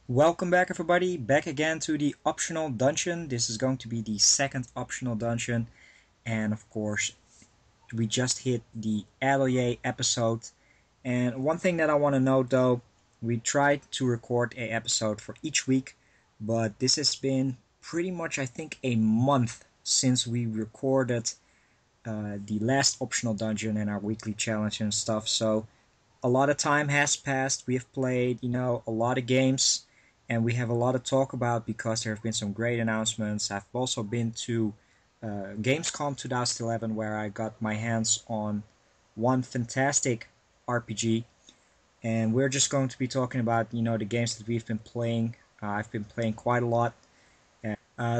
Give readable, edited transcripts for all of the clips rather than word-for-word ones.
Welcome back everybody, back again to the optional dungeon. This is going to be the second optional dungeon, and of course we just hit the Atelier episode. And one thing that I want to note though, we tried to record a episode for each week, but this has been pretty much I think a month since we recorded the last optional dungeon and our weekly challenge and stuff. So a lot of time has passed. We have played, a lot of games, and we have a lot to talk about because there have been some great announcements. I've also been to Gamescom 2011, where I got my hands on one fantastic RPG, and we're just going to be talking about, the games that we've been playing. I've been playing quite a lot.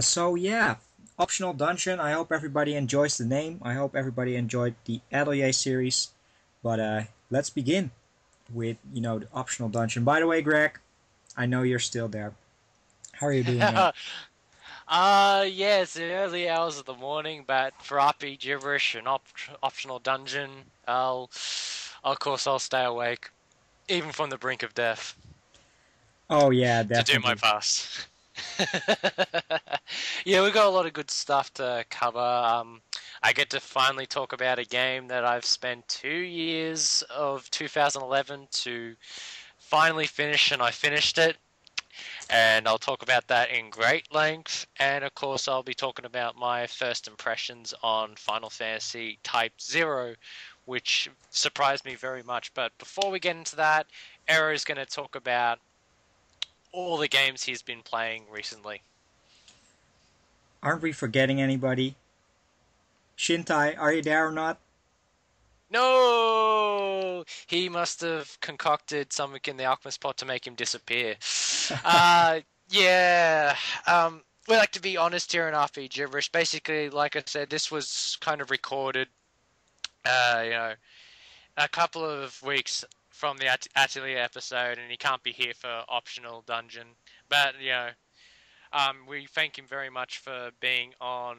So yeah, optional dungeon. I hope everybody enjoys the name. I hope everybody enjoyed the Atelier series. But let's begin with the optional dungeon. By the way, Greg, I know you're still there. How are you doing, man? Yeah, it's the early hours of the morning, but for Rpgibberish and optional dungeon, of course, I'll stay awake, even from the brink of death, Oh yeah, to do my definitely. fast. Yeah, we got a lot of good stuff to cover. I get to finally talk about a game that I've spent 2 years of 2011 to finally finish, and I finished it. And I'll talk about that in great length. And of course, I'll be talking about my first impressions on Final Fantasy Type 0, which surprised me very much. But before we get into that, Ero's going to talk about all the games he's been playing recently. Aren't we forgetting anybody? Shintai, are you there or not? No! He must have concocted something in the alchemist pot to make him disappear. Yeah. We like to be honest here in RP Gibberish. Basically, like I said, this was kind of recorded, uh, you know, a couple of weeks from the Atelier episode, and he can't be here for optional dungeon. But we thank him very much for being on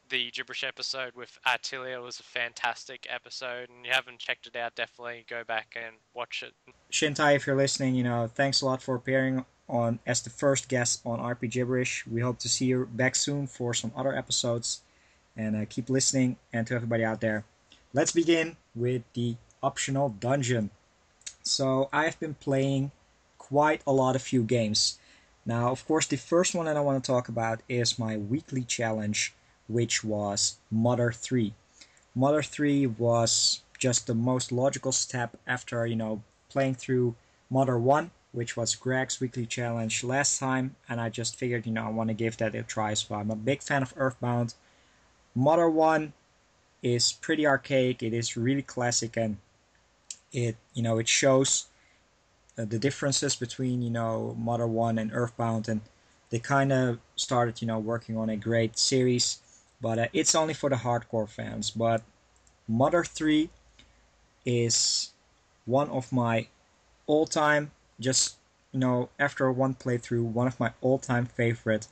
the Gibberish episode with Atelier. It was a fantastic episode, and if you haven't checked it out, definitely go back and watch it. Shintai, if you're listening, thanks a lot for appearing on as the first guest on RP Gibberish. We hope to see you back soon for some other episodes, and keep listening. And to everybody out there, let's begin with the optional dungeon. So I've been playing quite a lot of few games. Now, of course, the first one that I want to talk about is my weekly challenge, which was Mother 3. Mother 3 was just the most logical step after, playing through Mother 1, which was Greg's weekly challenge last time, and I just figured, I want to give that a try. So I'm a big fan of Earthbound. Mother 1 is pretty archaic, it is really classic, and it shows the differences between Mother 1 and Earthbound, and they kind of started working on a great series, but it's only for the hardcore fans. But Mother 3 is one of my all-time, just after one playthrough, one of my all-time favorite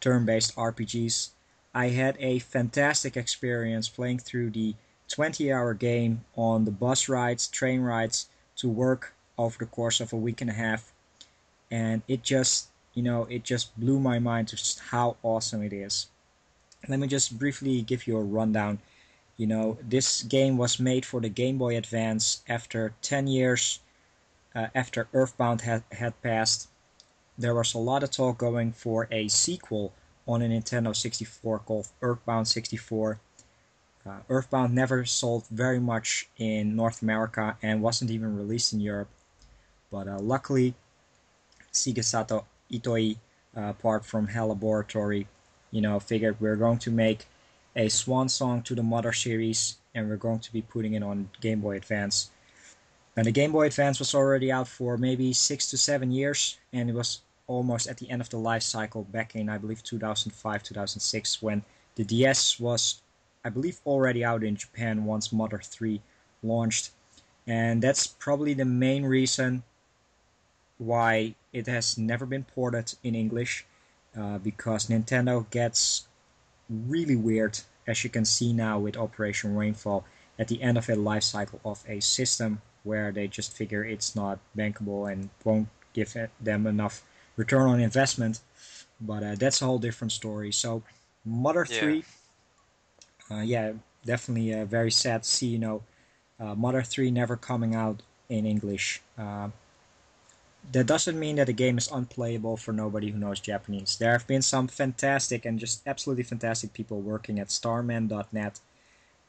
turn-based RPGs. I had a fantastic experience playing through the 20-hour game on the bus rides, train rides to work over the course of a week and a half, and it just blew my mind to just how awesome it is. Let me just briefly give you a rundown. This game was made for the Game Boy Advance after 10 years after Earthbound had passed. There was a lot of talk going for a sequel on a Nintendo 64 called Earthbound 64. Earthbound never sold very much in North America and wasn't even released in Europe. But luckily, Shigesato Itoi, apart from Hell Laboratory, figured we're going to make a swan song to the Mother series, and we're going to be putting it on Game Boy Advance. And the Game Boy Advance was already out for maybe 6 to 7 years, and it was almost at the end of the life cycle back in, I believe, 2005, 2006, when the DS was, I believe, already out in Japan once Mother 3 launched. And that's probably the main reason why it has never been ported in English, because Nintendo gets really weird, as you can see now with Operation Rainfall, at the end of a life cycle of a system where they just figure it's not bankable and won't give them enough return on investment. But that's a whole different story. So Mother Yeah. 3, yeah, definitely very sad to see, Mother 3 never coming out in English. That doesn't mean that the game is unplayable for nobody who knows Japanese. There have been some fantastic and just absolutely fantastic people working at starman.net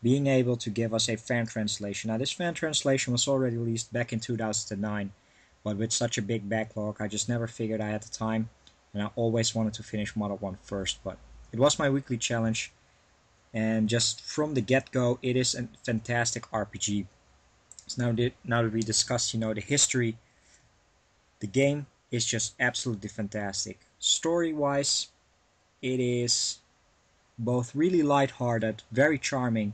being able to give us a fan translation. Now, this fan translation was already released back in 2009, but with such a big backlog, I just never figured I had the time, and I always wanted to finish Model 1 first. But it was my weekly challenge, and just from the get-go, it is a fantastic RPG. So now that we discussed, the history, the game is just absolutely fantastic. Story-wise, it is both really light-hearted, very charming,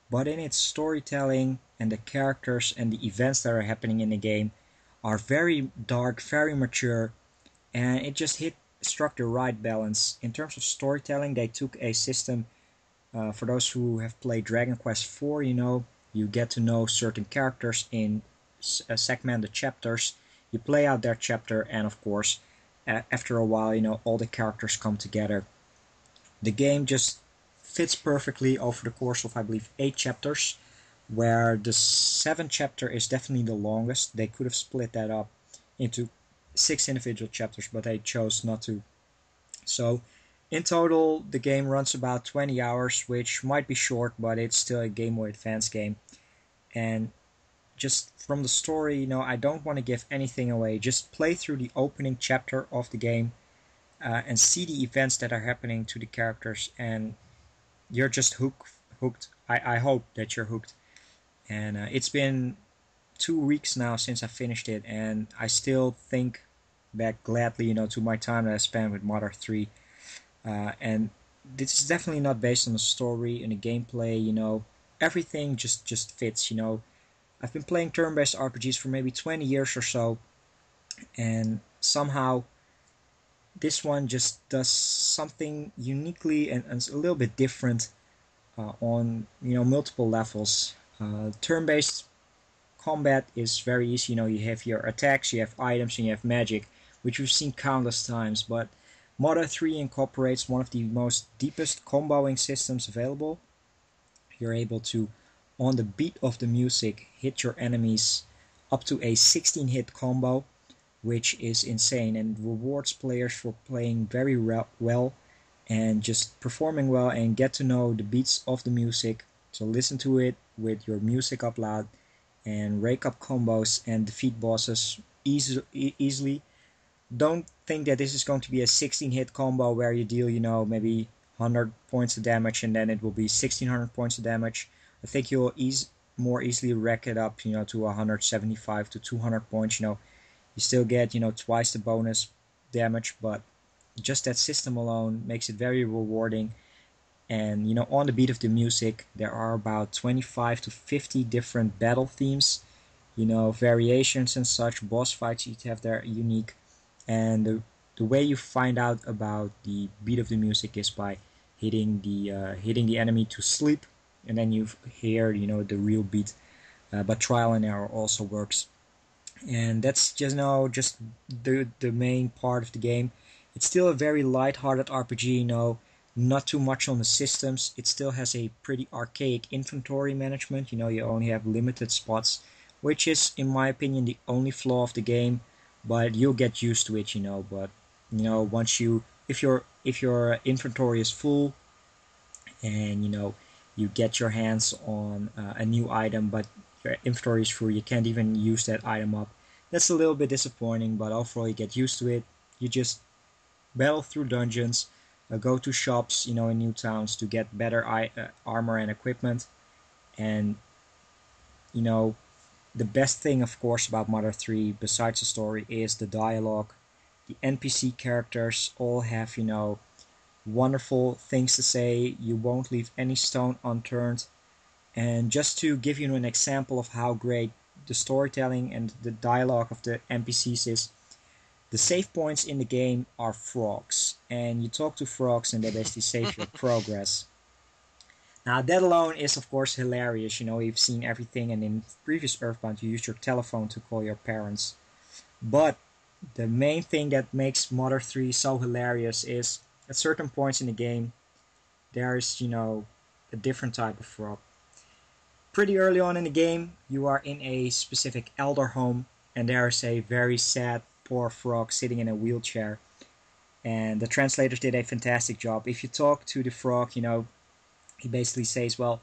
but in its storytelling and the characters and the events that are happening in the game are very dark, very mature, and it just struck the right balance. In terms of storytelling, they took a system, for those who have played Dragon Quest IV, you get to know certain characters in segmented chapters. You play out their chapter, and of course, after a while, all the characters come together. The game just fits perfectly over the course of, I believe, 8 chapters, where the 7th chapter is definitely the longest. They could have split that up into 6 individual chapters, but they chose not to. So, in total, the game runs about 20 hours, which might be short, but it's still a Game Boy Advance game. And just from the story, I don't want to give anything away. Just play through the opening chapter of the game and see the events that are happening to the characters, and you're just hooked. I hope that you're hooked. And it's been 2 weeks now since I finished it, and I still think back gladly, to my time that I spent with Mother 3. And this is definitely not based on the story and the gameplay. Everything just fits. I've been playing turn-based RPGs for maybe 20 years or so, and somehow this one just does something uniquely and a little bit different on multiple levels. Turn-based combat is very easy. You have your attacks, you have items, and you have magic, which we've seen countless times. But Modern 3 incorporates one of the most deepest comboing systems available. You're able to, on the beat of the music, hit your enemies up to a 16-hit combo, which is insane and rewards players for playing very well and just performing well, and get to know the beats of the music. So listen to it with your music up loud and rake up combos and defeat bosses easily. Don't think that this is going to be a 16-hit combo where you deal, maybe 100 points of damage and then it will be 1600 points of damage. I think you'll more easily rack it up, to 175 to 200 points. You still get, twice the bonus damage, but just that system alone makes it very rewarding. And, on the beat of the music, there are about 25 to 50 different battle themes, variations and such. Boss fights each have their unique. And the way you find out about the beat of the music is by hitting the enemy to sleep, and then you hear, the real beat. But trial and error also works. And that's just the main part of the game. It's still a very light-hearted RPG, not too much on the systems. It still has a pretty archaic inventory management. You only have limited spots, which is, in my opinion, the only flaw of the game. But you'll get used to it, But once if your inventory is full, and you get your hands on a new item, but your inventory is full, you can't even use that item up. That's a little bit disappointing, but overall you get used to it. You just battle through dungeons, go to shops, in new towns to get better armor and equipment. And the best thing, of course, about Mother 3, besides the story, is the dialogue. The NPC characters all have, wonderful things to say. You won't leave any stone unturned. And just to give you an example of how great the storytelling and the dialogue of the NPCs is, the save points in the game are frogs. And you talk to frogs and they basically save your progress. Now that alone is of course hilarious. You've seen everything, and in previous Earthbound you used your telephone to call your parents. But the main thing that makes Mother 3 so hilarious is at certain points in the game, there's, a different type of frog. Pretty early on in the game, you are in a specific elder home, and there's a very sad, poor frog sitting in a wheelchair. And the translators did a fantastic job. If you talk to the frog, he basically says, well,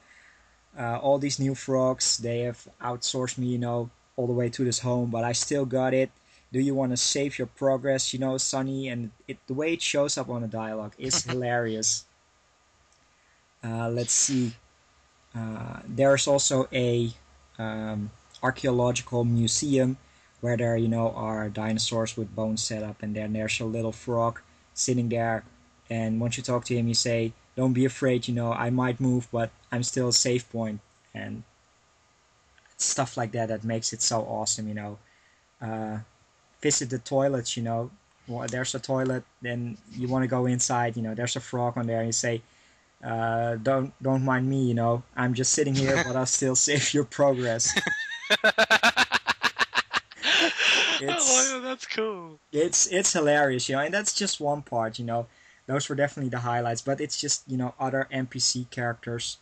all these new frogs, they have outsourced me, all the way to this home, but I still got it. Do you want to save your progress, Sonny? And the way it shows up on the dialogue is hilarious. Let's see. There's also a archaeological museum where there, are dinosaurs with bones set up, and then there's a little frog sitting there. And once you talk to him, you say, "Don't be afraid, I might move, but I'm still a safe point," and stuff like that. That makes it so awesome, Visit the toilets, Well, there's a toilet, then you want to go inside, there's a frog on there, and you say, don't mind me, I'm just sitting here, but I'll still save your progress. Oh, that's cool. It's hilarious, and that's just one part, Those were definitely the highlights, but it's just, other NPC characters.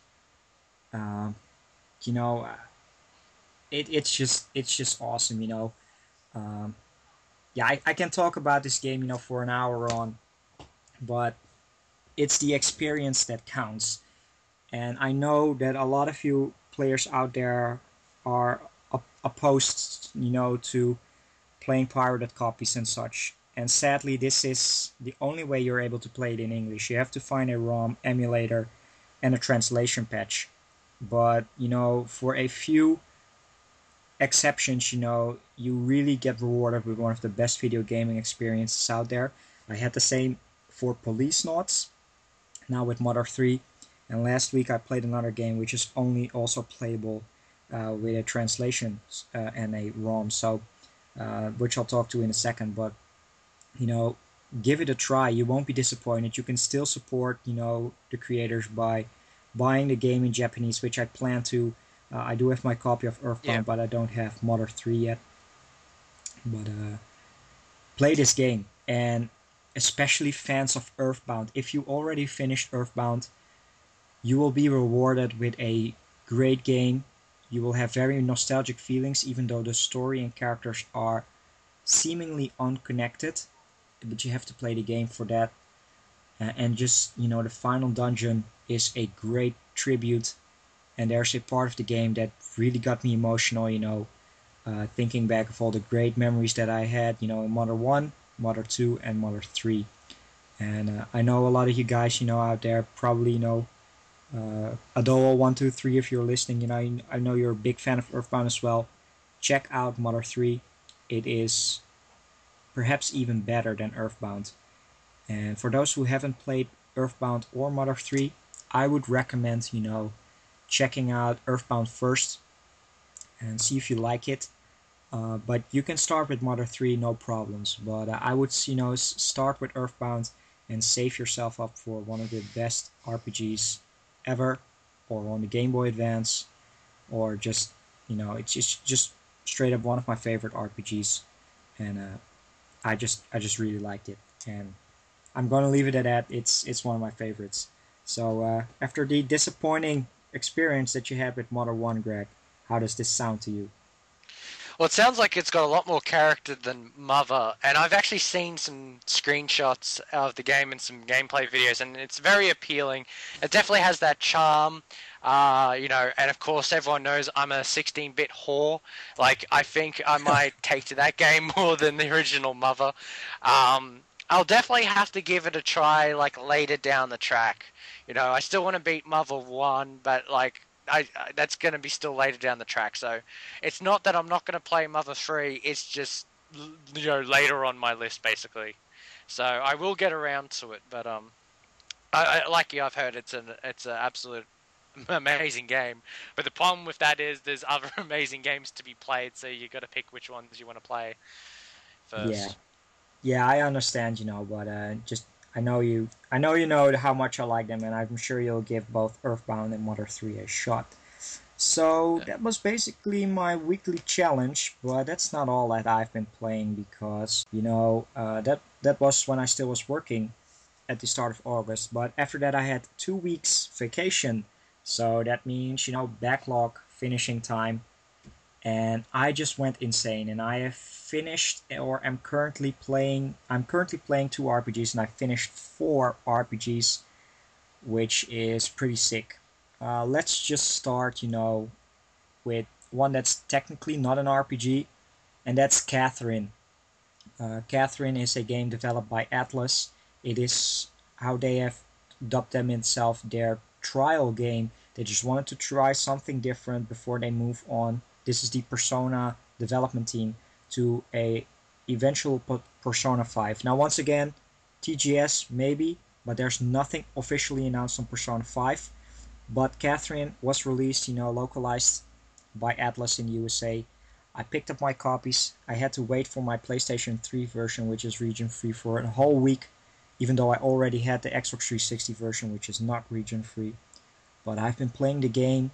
Um, you know, it's just awesome, Yeah, I can talk about this game, for an hour on, but it's the experience that counts. And I know that a lot of you players out there are opposed, to playing pirated copies and such. And sadly, this is the only way you're able to play it in English. You have to find a ROM emulator and a translation patch. But, for a few exceptions, you really get rewarded with one of the best video gaming experiences out there. I had the same for Police Knots, now with Mother 3. And last week I played another game which is only also playable with a translation and a ROM, so which I'll talk to in a second. But give it a try. You won't be disappointed. You can still support the creators by buying the game in Japanese, which I plan to. I do have my copy of Earthbound, but I don't have Mother 3 yet. But play this game, and especially fans of Earthbound. If you already finished Earthbound, you will be rewarded with a great game. You will have very nostalgic feelings, even though the story and characters are seemingly unconnected. But you have to play the game for that. And just, the final dungeon is a great tribute. And there's a part of the game that really got me emotional, thinking back of all the great memories that I had, in Mother 1, Mother 2, and Mother 3. And I know a lot of you guys, out there probably know Adoa123, if you're listening, I know you're a big fan of Earthbound as well. Check out Mother 3. It is perhaps even better than Earthbound. And for those who haven't played Earthbound or Mother 3, I would recommend, checking out Earthbound first and see if you like it. But you can start with Mother 3, no problems. But I would, start with Earthbound and save yourself up for one of the best RPGs ever, or on the Game Boy Advance, or just, it's just straight up one of my favorite RPGs. And I just really liked it. And I'm gonna leave it at that. It's one of my favorites. So after the disappointing experience that you had with Mother 1, Greg, how does this sound to you? Well, it sounds like it's got a lot more character than Mother, and I've actually seen some screenshots of the game and some gameplay videos, and it's very appealing. It definitely has that charm, and of course everyone knows I'm a 16-bit whore. Like, I think I might take to that game more than the original Mother. I'll definitely have to give it a try, like, later down the track. I still want to beat Mother 1, but, like, that's going to be still later down the track. So it's not that I'm not going to play Mother 3. It's just, later on my list, basically. So I will get around to it. But like you, I've heard it's an absolute amazing game. But the problem with that is there's other amazing games to be played. So you got to pick which ones you want to play first. Yeah, I understand, but just I know you know how much I like them, and I'm sure you'll give both Earthbound and Mother 3 a shot. So that was basically my weekly challenge, but that's not all that I've been playing because that was when I still was working at the start of August. But after that, I had 2 weeks vacation, so that means backlog finishing time, and I just went insane. And I have finished, or am currently playing. I'm currently playing 2 RPGs, and I finished 4 RPGs, which is pretty sick. Let's just start, with one that's technically not an RPG, and that's Catherine. Catherine is a game developed by Atlus. It is how they have dubbed them itself their trial game. They just wanted to try something different before they move on. This is the Persona development team to a eventual Persona 5. Now, once again, TGS maybe, but there's nothing officially announced on Persona 5. But Catherine was released, localized by Atlus in the USA. I picked up my copies. I had to wait for my PlayStation 3 version, which is region free, for a whole week, even though I already had the Xbox 360 version, which is not region free. But I've been playing the game.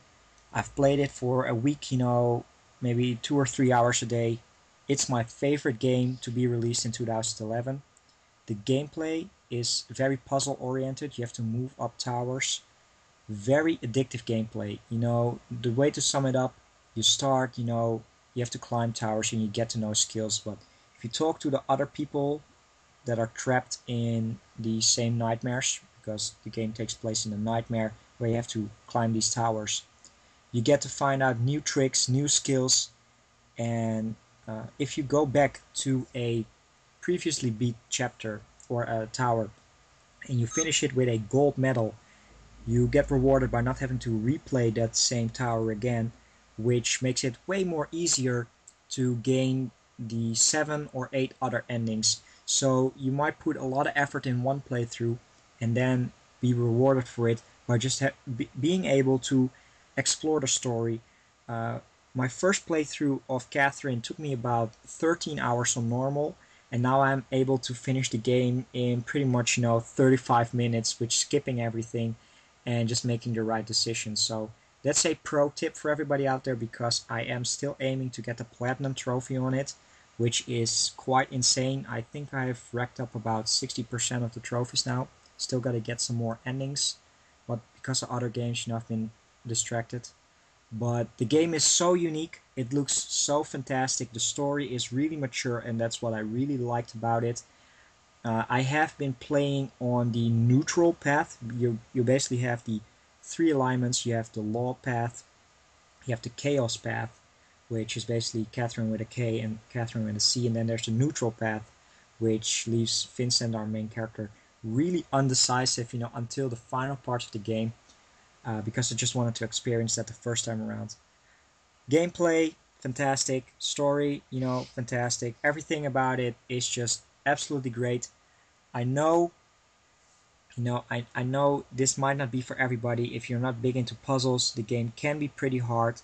I've played it for a week, maybe 2 or 3 hours a day. It's my favorite game to be released in 2011. The gameplay is very puzzle oriented. You have to move up towers. Very addictive gameplay. The way to sum it up, you start, you have to climb towers and you get to know skills. But if you talk to the other people that are trapped in the same nightmares, because the game takes place in a nightmare where you have to climb these towers, you get to find out new tricks, new skills, and if you go back to a previously beat chapter or a tower and you finish it with a gold medal, you get rewarded by not having to replay that same tower again, which makes it way more easier to gain the 7 or 8 other endings. So you might put a lot of effort in one playthrough and then be rewarded for it by just being able to explore the story. My first playthrough of Catherine took me about 13 hours on normal, and now I'm able to finish the game in pretty much 35 minutes, with skipping everything and just making the right decisions. So that's a pro tip for everybody out there, because I am still aiming to get the platinum trophy on it, which is quite insane. I think I've racked up about 60% of the trophies now. Still got to get some more endings, but because of other games, I've been distracted. But the game is so unique, it looks so fantastic, the story is really mature, and that's what I really liked about it. I have been playing on the neutral path. You basically have the 3 alignments. You have the law path, you have the chaos path, which is basically Catherine with a K and Catherine with a C, and then there's the neutral path, which leaves Vincent, our main character, really undecisive, until the final part of the game, because I just wanted to experience that the first time around. Gameplay, fantastic. Story, fantastic. Everything about it is just absolutely great. I know, I know this might not be for everybody. If you're not big into puzzles, the game can be pretty hard.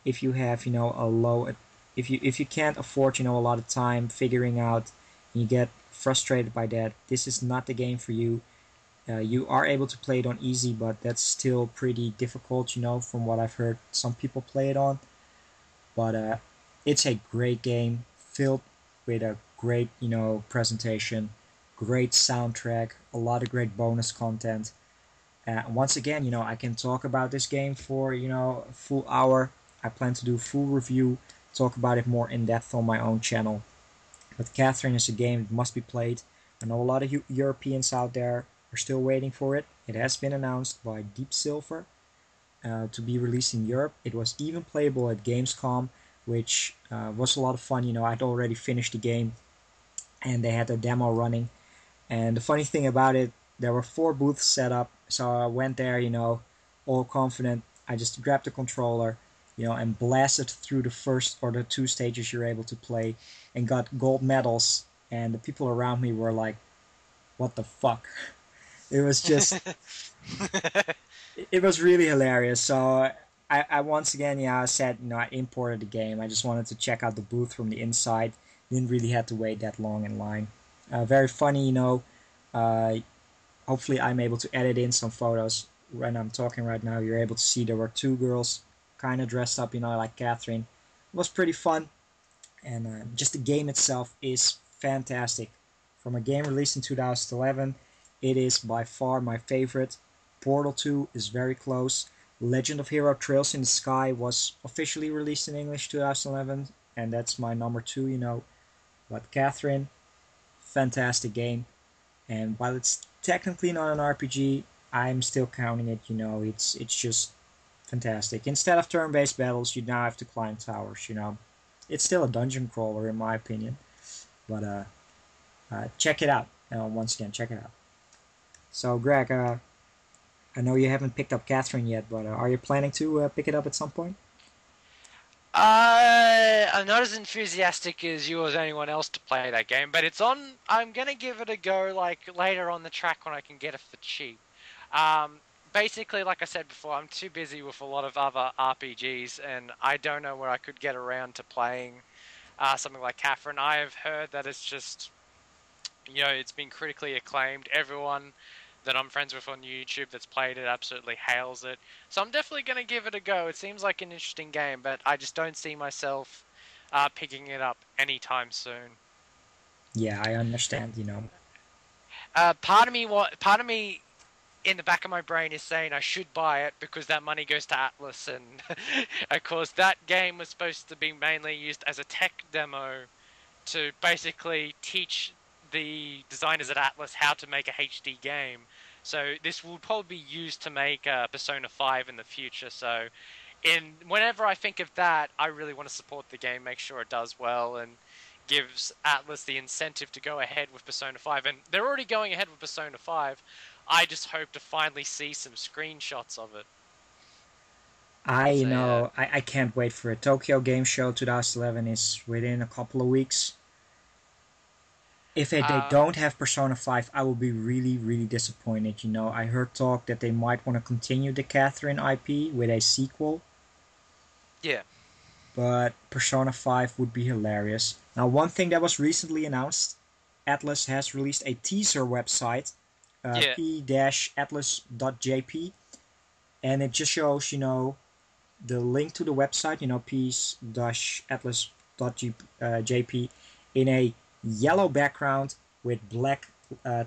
If you have, a low, if you can't afford, a lot of time figuring out, and you get frustrated by that, this is not the game for you. You are able to play it on easy, but that's still pretty difficult, from what I've heard some people play it on. But it's a great game, filled with a great, presentation, great soundtrack, a lot of great bonus content. Once again, I can talk about this game for, a full hour. I plan to do a full review, talk about it more in depth on my own channel. But Catherine is a game that must be played. I know a lot of Europeans out there are still waiting for it. It has been announced by Deep Silver to be released in Europe. It was even playable at Gamescom, which was a lot of fun. I'd already finished the game, and they had a demo running. And the funny thing about it, there were 4 booths set up, so I went there, all confident. I just grabbed the controller, and blasted through the first or the 2 stages you're able to play, and got gold medals. And the people around me were like, "What the fuck?" It was just, it was really hilarious. So I once again, I said, I imported the game. I just wanted to check out the booth from the inside. Didn't really have to wait that long in line. Very funny, hopefully I'm able to edit in some photos when I'm talking right now. You're able to see there were 2 girls kind of dressed up, like Catherine. It was pretty fun, and just the game itself is fantastic. From a game released in 2011, it is by far my favorite. Portal 2 is very close. Legend of Hero Trails in the Sky was officially released in English 2011, and that's my number 2, But Catherine, fantastic game. And while it's technically not an RPG, I'm still counting it, it's just fantastic. Instead of turn-based battles, you now have to climb towers, It's still a dungeon crawler in my opinion. But check it out. Once again, check it out. So Greg, I know you haven't picked up Catherine yet, but are you planning to pick it up at some point? I'm not as enthusiastic as you or as anyone else to play that game, but it's on. I'm gonna give it a go, like later on the track when I can get it for cheap. Basically, like I said before, I'm too busy with a lot of other RPGs, and I don't know where I could get around to playing something like Catherine. I have heard that it's just, it's been critically acclaimed. Everyone that I'm friends with on YouTube that's played it absolutely hails it. So I'm definitely going to give it a go. It seems like an interesting game, but I just don't see myself picking it up anytime soon. Yeah, I understand, Part of me in the back of my brain is saying I should buy it because that money goes to Atlus, and of course that game was supposed to be mainly used as a tech demo to basically teach the designers at Atlus how to make a HD game. So this will probably be used to make Persona 5 in the future. So whenever I think of that, I really want to support the game, make sure it does well, and gives Atlus the incentive to go ahead with Persona 5. And they're already going ahead with Persona 5. I just hope to finally see some screenshots of it. I can't wait for it. Tokyo Game Show 2011 is within a couple of weeks. If they don't have Persona 5, I will be really, really disappointed. I heard talk that they might want to continue the Catherine IP with a sequel. Yeah. But Persona 5 would be hilarious. Now, one thing that was recently announced, Atlus has released a teaser website, p-atlus.jp, and it just shows, the link to the website, p-atlus.jp, in a yellow background with black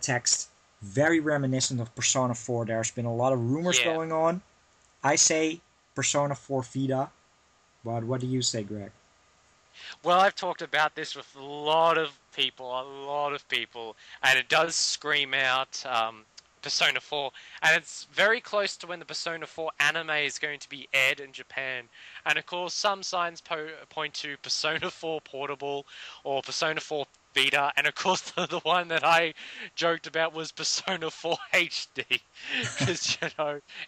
text, very reminiscent of Persona 4. There's been a lot of rumors going on. I say Persona 4 Vita, but what do you say, Greg? Well, I've talked about this with a lot of people, and it does scream out Persona 4, and it's very close to when the Persona 4 anime is going to be aired in Japan. And of course, some signs point to Persona 4 Portable or Persona 4 Vita, and of course the one that I joked about was Persona 4 HD, because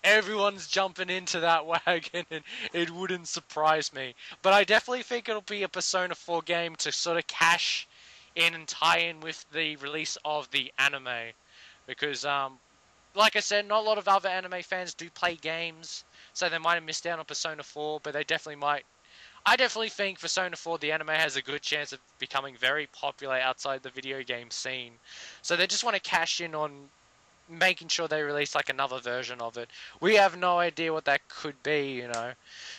everyone's jumping into that wagon, and it wouldn't surprise me. But I definitely think it'll be a Persona 4 game to sort of cash in and tie in with the release of the anime, because like I said, not a lot of other anime fans do play games, so they might have missed out on Persona 4, but they definitely might. I definitely think Persona 4, the anime, has a good chance of becoming very popular outside the video game scene. So they just want to cash in on making sure they release like another version of it. We have no idea what that could be,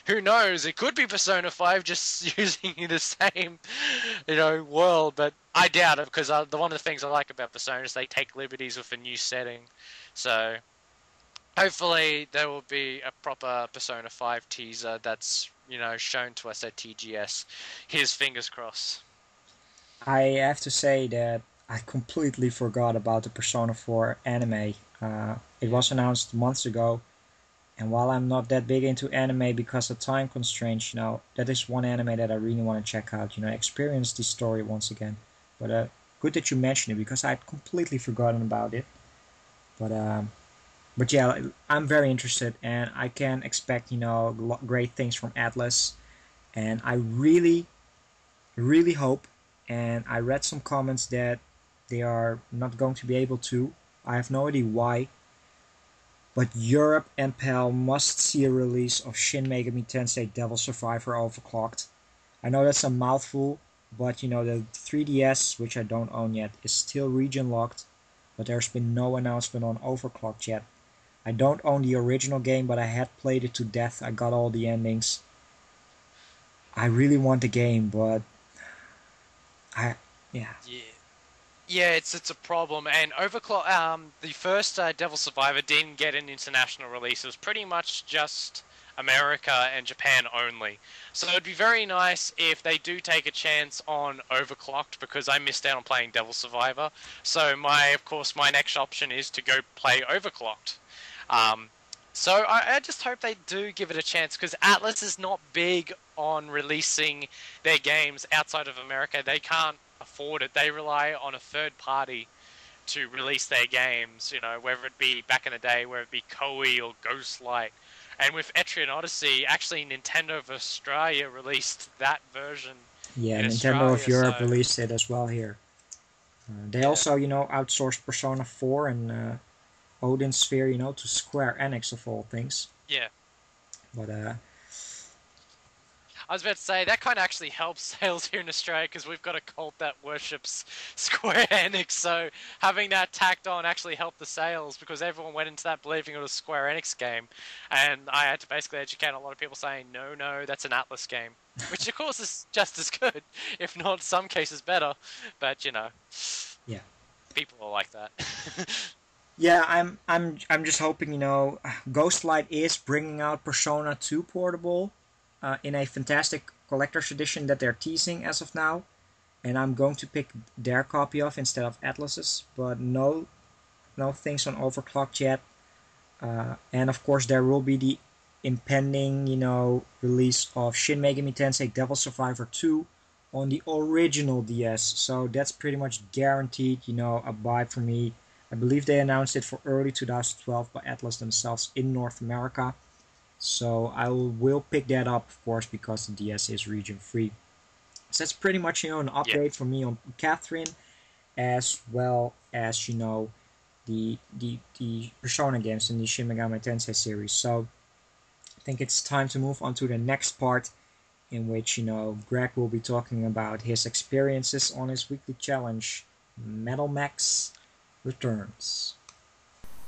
Who knows? It could be Persona 5 just using the same, world, but I doubt it, because one of the things I like about Persona is they take liberties with a new setting. So hopefully there will be a proper Persona 5 teaser that's shown to us at TGS. Here's fingers crossed. I have to say that I completely forgot about the Persona 4 anime. It was announced months ago, and while I'm not that big into anime because of time constraints, that is one anime that I really want to check out, experience the story once again. But good that you mentioned it, because I'd completely forgotten about it. But yeah, I'm very interested, and I can expect great things from Atlus, and I really, really hope. And I read some comments that they are not going to be able to. I have no idea why, but Europe and PAL must see a release of Shin Megami Tensei Devil Survivor Overclocked. I know that's a mouthful, but the 3DS, which I don't own yet, is still region locked, but there's been no announcement on Overclocked yet. I don't own the original game, but I had played it to death. I got all the endings. I really want the game, but I yeah. Yeah. Yeah, it's a problem, and Overclock. The first Devil Survivor didn't get an international release. It was pretty much just America and Japan only. So it'd be very nice if they do take a chance on Overclocked, because I missed out on playing Devil Survivor. So of course, my next option is to go play Overclocked. Um, so I just hope they do give it a chance, because Atlus is not big on releasing their games outside of America. They can't afford it. They rely on a third party to release their games, whether it be back in the day, whether it be Koei or Ghostlight. And with Etrian Odyssey, actually Nintendo of Australia released that version Yeah, in Nintendo of Australia, Europe so released it as well here. They yeah. also, outsourced Persona 4 and Odin Sphere, to Square Enix of all things. Yeah. But I was about to say, that kind of actually helps sales here in Australia, because we've got a cult that worships Square Enix, so having that tacked on actually helped the sales, because everyone went into that believing it was a Square Enix game, and I had to basically educate a lot of people saying, no, that's an Atlus game, which of course is just as good, if not in some cases better, but yeah. people are like that. Yeah, I'm just hoping, Ghostlight is bringing out Persona 2 Portable in a fantastic collector's edition that they're teasing as of now, and I'm going to pick their copy of instead of Atlus's. But no things on Overclocked yet, and of course there will be the impending, release of Shin Megami Tensei Devil Survivor 2 on the original DS. So that's pretty much guaranteed, a buy for me. I believe they announced it for early 2012 by Atlus themselves in North America. So I will pick that up, of course, because the DS is region free. So that's pretty much, an Yeah. update for me on Catherine, as well as, the Persona games in the Shin Megami Tensei series. So I think it's time to move on to the next part, in which, Greg will be talking about his experiences on his weekly challenge, Metal Max Returns.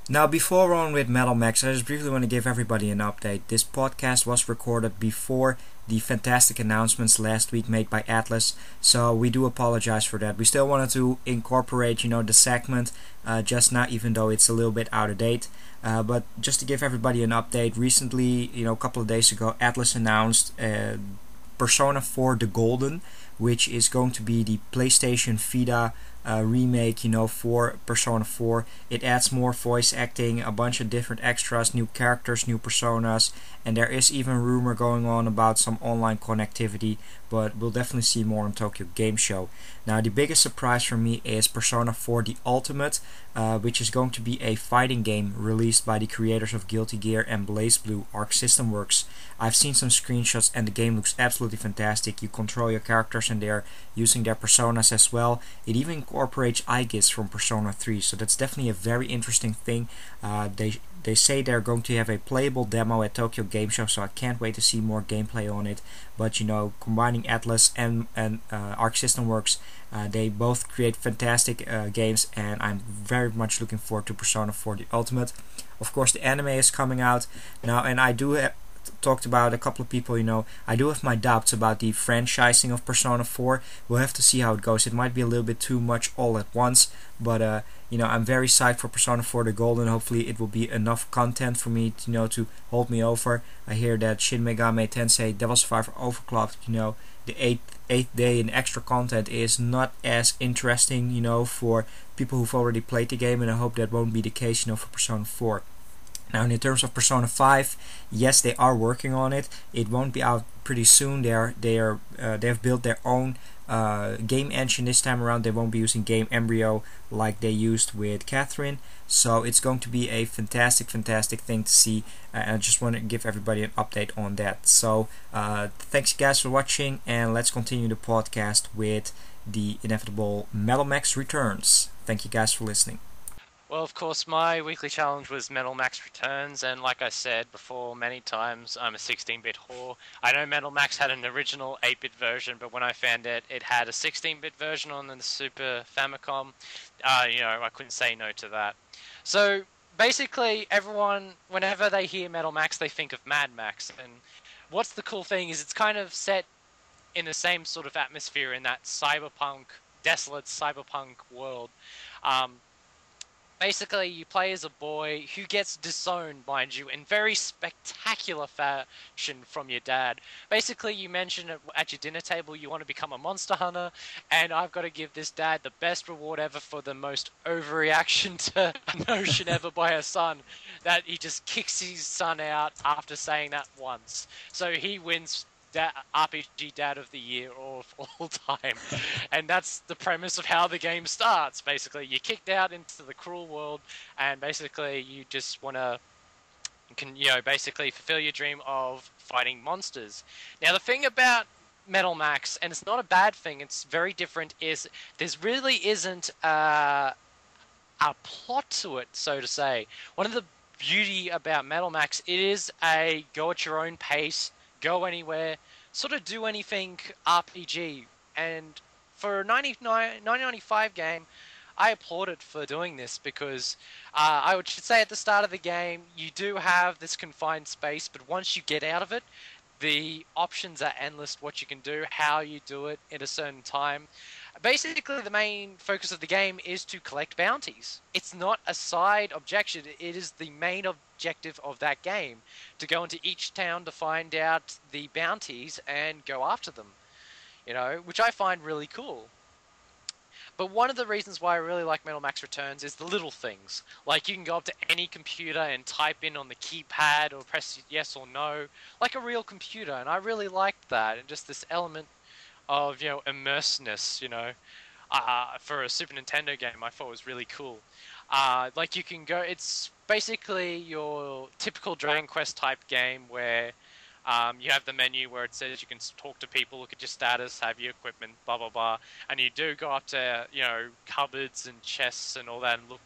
Now, before we're on with Metal Max, I just briefly want to give everybody an update. This podcast was recorded before the fantastic announcements last week made by Atlus, so we do apologize for that. We still wanted to incorporate, the segment just now, even though it's a little bit out of date. But just to give everybody an update, recently, a couple of days ago, Atlus announced Persona 4 The Golden, which is going to be the PlayStation Vita remake, for Persona 4. It adds more voice acting, a bunch of different extras, new characters, new personas, and there is even rumor going on about some online connectivity, but we'll definitely see more on Tokyo Game Show. Now, the biggest surprise for me is Persona 4 The Ultimate, which is going to be a fighting game released by the creators of Guilty Gear and BlazBlue, Arc System Works. I've seen some screenshots and the game looks absolutely fantastic. You control your characters and they're using their personas as well. It even incorporates Aegis from Persona 3, so that's definitely a very interesting thing. They say they're going to have a playable demo at Tokyo Game Show, so I can't wait to see more gameplay on it. But combining Atlus and Arc System Works, they both create fantastic games, and I'm very much looking forward to Persona 4 The Ultimate. Of course, the anime is coming out now, and I do talked about a couple of people, I do have my doubts about the franchising of Persona 4. We'll have to see how it goes. It might be a little bit too much all at once, but I'm very psyched for Persona 4 The Golden. Hopefully it will be enough content for me to hold me over. I hear that Shin Megami Tensei Devil Survivor Overclocked, the eighth day and extra content is not as interesting, for people who've already played the game, and I hope that won't be the case, for Persona 4. Now, in terms of Persona 5, yes, they are working on it. It won't be out pretty soon. They have built their own game engine this time around. They won't be using Game Embryo like they used with Catherine. So it's going to be a fantastic thing to see. And I just want to give everybody an update on that. So thanks guys for watching, and let's continue the podcast with the inevitable Metal Max Returns. Thank you guys for listening. Well, of course, my weekly challenge was Metal Max Returns, and like I said before many times, I'm a 16-bit whore. I know Metal Max had an original 8-bit version, but when I found it had a 16-bit version on the Super Famicom, I couldn't say no to that. So, basically everyone, whenever they hear Metal Max, they think of Mad Max. And what's the cool thing is it's kind of set in the same sort of atmosphere in that cyberpunk, desolate cyberpunk world. Um, Basically, you play as a boy who gets disowned, mind you, in very spectacular fashion from your dad. Basically, you mention at your dinner table you want to become a monster hunter, and I've got to give this dad the best reward ever for the most overreaction to a notion ever by a son, that he just kicks his son out after saying that once. So he wins RPG Dad of the Year of all time. And that's the premise of how the game starts. Basically, you're kicked out into the cruel world, and basically you just want to, basically fulfill your dream of fighting monsters. Now, the thing about Metal Max, and it's not a bad thing, it's very different, is there's really isn't a plot to it, so to say. One of the beauty about Metal Max, it is a go at your own pace, go anywhere, sort of do anything RPG. And for a 1995 game, I applaud it for doing this because should say at the start of the game, you do have this confined space, but once you get out of it, the options are endless, what you can do, how you do it at a certain time. Basically, the main focus of the game is to collect bounties. It's not a side objective, it is the main objective of that game, to go into each town to find out the bounties and go after them, which I find really cool. But one of the reasons why I really like Metal Max Returns is the little things. Like, you can go up to any computer and type in on the keypad or press yes or no, like a real computer, and I really liked that, and just this element of, immersiveness, for a Super Nintendo game, I thought was really cool. Like, you can go, it's basically your typical Dragon Quest type game where you have the menu where it says you can talk to people, look at your status, have your equipment, blah, blah, blah. And you do go up to, cupboards and chests and all that and look,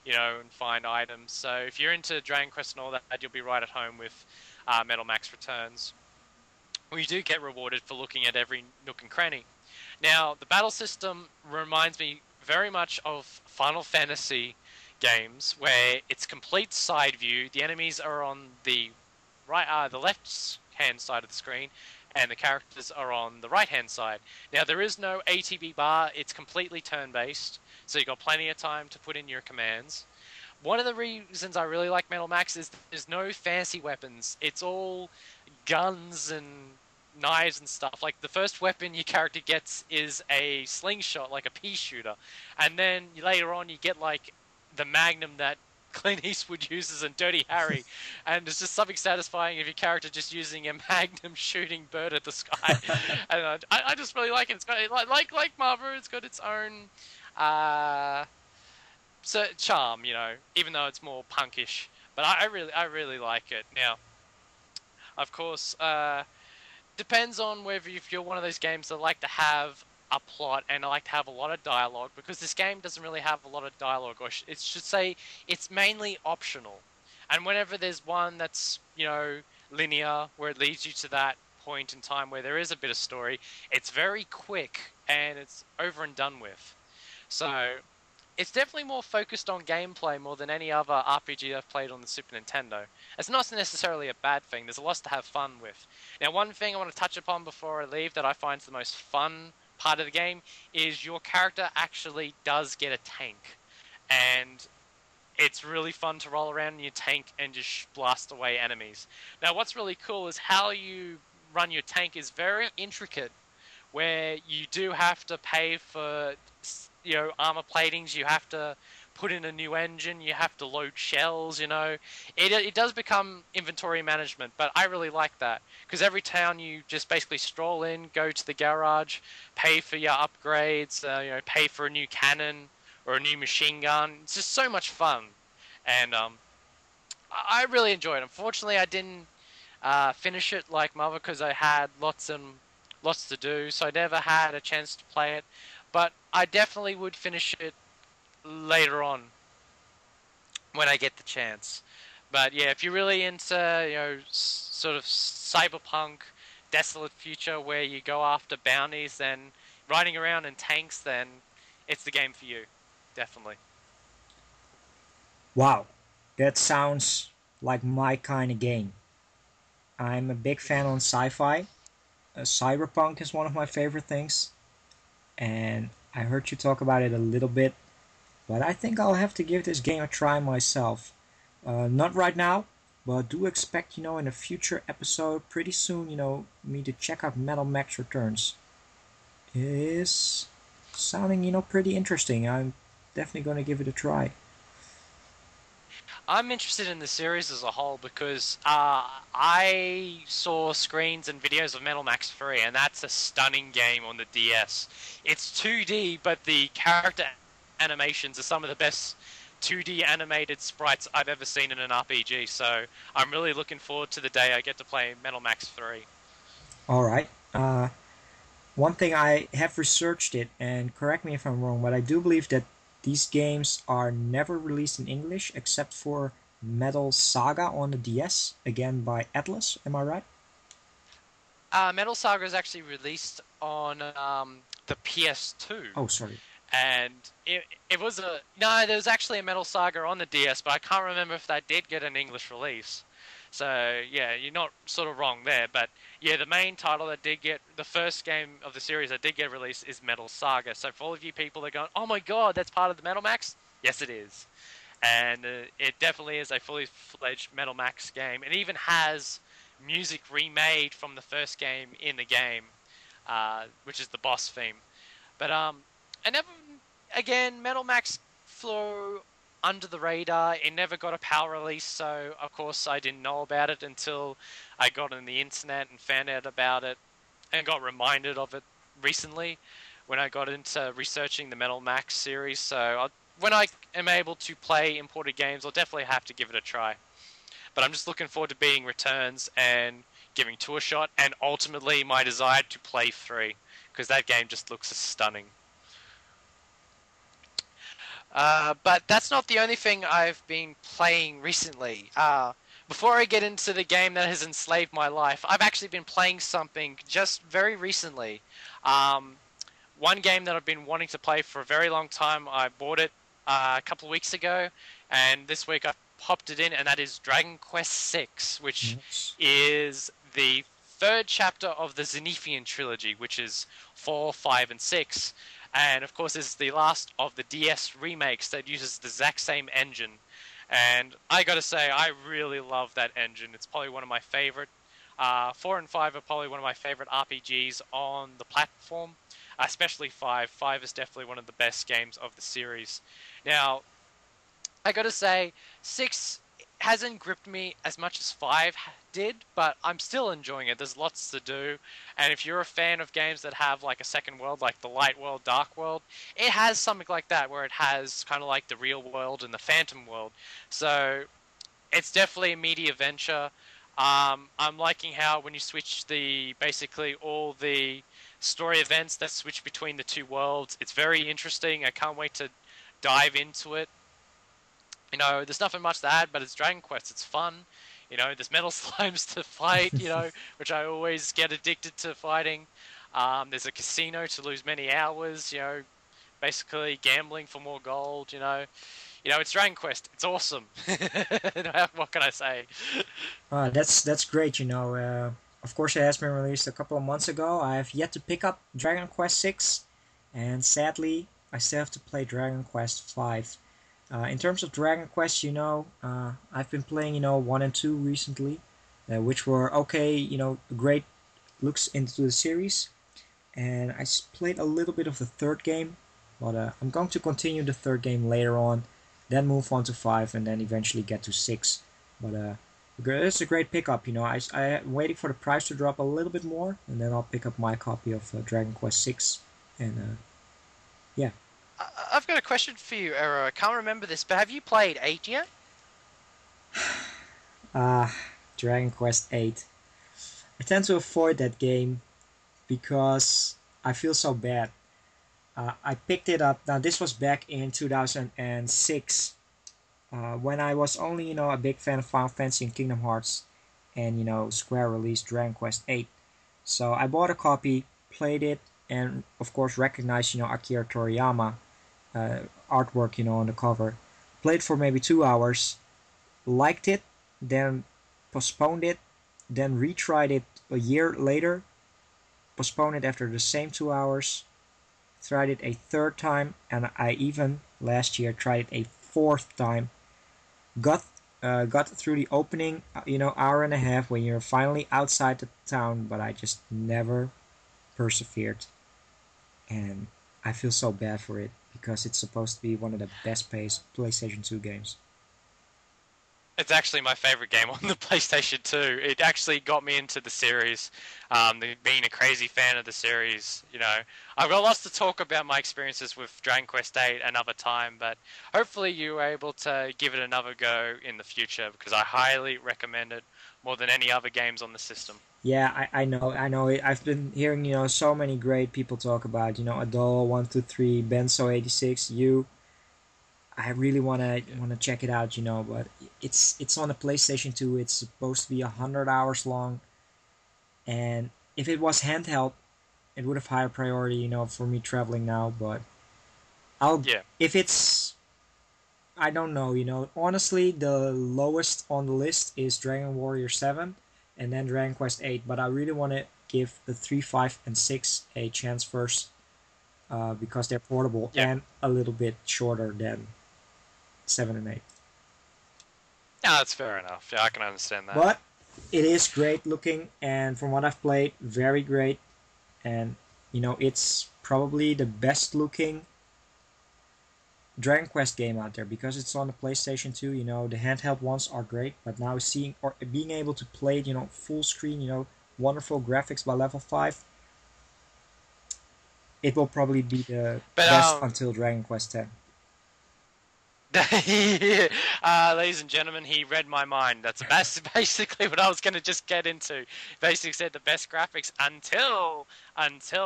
and find items. So if you're into Dragon Quest and all that, you'll be right at home with Metal Max Returns. Well, you do get rewarded for looking at every nook and cranny. Now, the battle system reminds me very much of Final Fantasy games, where it's complete side view. The enemies are on the the left-hand side of the screen, and the characters are on the right-hand side. Now, there is no ATB bar. It's completely turn-based, so you've got plenty of time to put in your commands. One of the reasons I really like Metal Max is there's no fancy weapons. It's all guns and knives and stuff. Like, the first weapon your character gets is a slingshot, like a pea shooter. And then later on you get, like, the magnum that Clint Eastwood uses in Dirty Harry. And it's just something satisfying if your character just using a magnum shooting bird at the sky. And I just really like it. It's got, like Marvel, it's got its own charm, even though it's more punkish. But I really like it. Now, of course, depends on whether if you're one of those games that like to have a plot and I like to have a lot of dialogue, because this game doesn't really have a lot of dialogue, or it should say it's mainly optional. And whenever there's one that's, linear, where it leads you to that point in time where there is a bit of story, it's very quick and it's over and done with. So it's definitely more focused on gameplay more than any other RPG I've played on the Super Nintendo. It's not necessarily a bad thing. There's a lot to have fun with. Now, one thing I want to touch upon before I leave that I find is the most fun part of the game is your character actually does get a tank. And it's really fun to roll around in your tank and just blast away enemies. Now, what's really cool is how you run your tank is very intricate, where you do have to pay for armor platings, you have to put in a new engine, you have to load shells, It does become inventory management, but I really like that, because every town you just basically stroll in, go to the garage, pay for your upgrades, pay for a new cannon or a new machine gun. It's just so much fun, and I really enjoy it. Unfortunately, I didn't finish it like Mother, because I had lots to do, so I never had a chance to play it. But I definitely would finish it later on when I get the chance. But yeah, if you're really into, sort of cyberpunk, desolate future where you go after bounties and riding around in tanks, then it's the game for you. Definitely. Wow. That sounds like my kind of game. I'm a big fan on sci-fi. Cyberpunk is one of my favorite things, and I heard you talk about it a little bit, but I think I'll have to give this game a try myself. Not right now, but do expect, in a future episode pretty soon, me to check out Metal Max Returns. It is sounding, pretty interesting. I'm definitely going to give it a try. I'm interested in the series as a whole because I saw screens and videos of Metal Max 3, and that's a stunning game on the DS. It's 2D, but the character animations are some of the best 2D animated sprites I've ever seen in an RPG, so I'm really looking forward to the day I get to play Metal Max 3. All right. One thing I have researched it, and correct me if I'm wrong, but I do believe that these games are never released in English except for Metal Saga on the DS, again by Atlus. Am I right? Metal Saga is actually released on the PS2. Oh, sorry. And it was a no. There was actually a Metal Saga on the DS, but I can't remember if that did get an English release. So yeah, you're not sort of wrong there. But yeah, the main title that did get the first game of the series that did get released is Metal Saga. So for all of you people that are going, oh my god, that's part of the Metal Max. Yes, it is, and it definitely is a fully fledged Metal Max game. It even has music remade from the first game in the game, which is the boss theme. But I never, again, Metal Max flew under the radar. It never got a PAL release, so of course I didn't know about it until I got on the internet and found out about it and got reminded of it recently when I got into researching the Metal Max series. So when I am able to play imported games, I'll definitely have to give it a try. But I'm just looking forward to being Returns and giving 2 a shot, and ultimately my desire to play 3, because that game just looks stunning. But that's not the only thing I've been playing recently. Before I get into the game that has enslaved my life, I've actually been playing something just very recently. One game that I've been wanting to play for a very long time, I bought it a couple of weeks ago, and this week I popped it in, and that is Dragon Quest VI, which Yes. is the third chapter of the Zenithian trilogy, which is 4, 5, and 6. And of course, this is the last of the DS remakes that uses the exact same engine. And I gotta say, I really love that engine. It's probably one of my favorite. 4 and 5 are probably one of my favorite RPGs on the platform, especially 5. 5 is definitely one of the best games of the series. Now, I gotta say, 6 hasn't gripped me as much as 5 did, but I'm still enjoying it. There's lots to do, and if you're a fan of games that have like a second world, like the Light World, Dark World, it has something like that, where it has kind of like the real world and the Phantom World. So it's definitely a meaty adventure. I'm liking how when you switch basically all the story events that switch between the two worlds, it's very interesting. I can't wait to dive into it. There's nothing much to add, but it's Dragon Quest. It's fun. There's metal slimes to fight, which I always get addicted to fighting. There's a casino to lose many hours, basically gambling for more gold, it's Dragon Quest. It's awesome. What can I say? That's great. Of course, it has been released a couple of months ago. I have yet to pick up Dragon Quest 6, and sadly, I still have to play Dragon Quest 5. In terms of Dragon Quest, I've been playing, 1 and 2 recently, which were okay, great looks into the series. And I played a little bit of the third game, but I'm going to continue the third game later on, then move on to 5, and then eventually get to 6. But it's a great pickup, I'm waiting for the price to drop a little bit more, and then I'll pick up my copy of Dragon Quest 6. And yeah. I've got a question for you, Ero. I can't remember this, but have you played 8 yet? Dragon Quest 8. I tend to avoid that game because I feel so bad. I picked it up. Now this was back in 2006, when I was only a big fan of Final Fantasy and Kingdom Hearts, and Square released Dragon Quest 8. So I bought a copy, played it, and of course recognized Akira Toriyama artwork on the cover. Played for maybe 2 hours, liked it, then postponed it, then retried it a year later, postponed it after the same 2 hours, tried it a third time, and I even last year tried it a fourth time. Got through the opening, hour and a half when you're finally outside the town, but I just never persevered, and I feel so bad for it because it's supposed to be one of the best paced PlayStation 2 games. It's actually my favorite game on the PlayStation 2. It actually got me into the series, being a crazy fan of the series. I've got lots to talk about my experiences with Dragon Quest VIII another time, but hopefully you were able to give it another go in the future because I highly recommend it more than any other games on the system. Yeah, I know, I know. I've been hearing, so many great people talk about, Adol123, Benzo86, you. I really wanna check it out, but it's on the PlayStation 2. It's supposed to be 100 hours long, and if it was handheld, it would have higher priority, for me traveling now. But I'll Yeah. if it's I don't know, honestly, the lowest on the list is Dragon Warrior 7, and then Dragon Quest 8. But I really want to give the 3, 5, and 6 a chance first, because they're portable Yeah. and a little bit shorter than 7 and 8. Yeah, that's fair enough. Yeah, I can understand that. But it is great looking, and from what I've played, very great. And it's probably the best looking Dragon Quest game out there because it's on the PlayStation 2. The handheld ones are great, but now seeing or being able to play it, full screen, wonderful graphics by level 5, it will probably be the But best until Dragon Quest 10. Ladies and gentlemen, he read my mind. That's basically what I was going to just get into. Basically said the best graphics until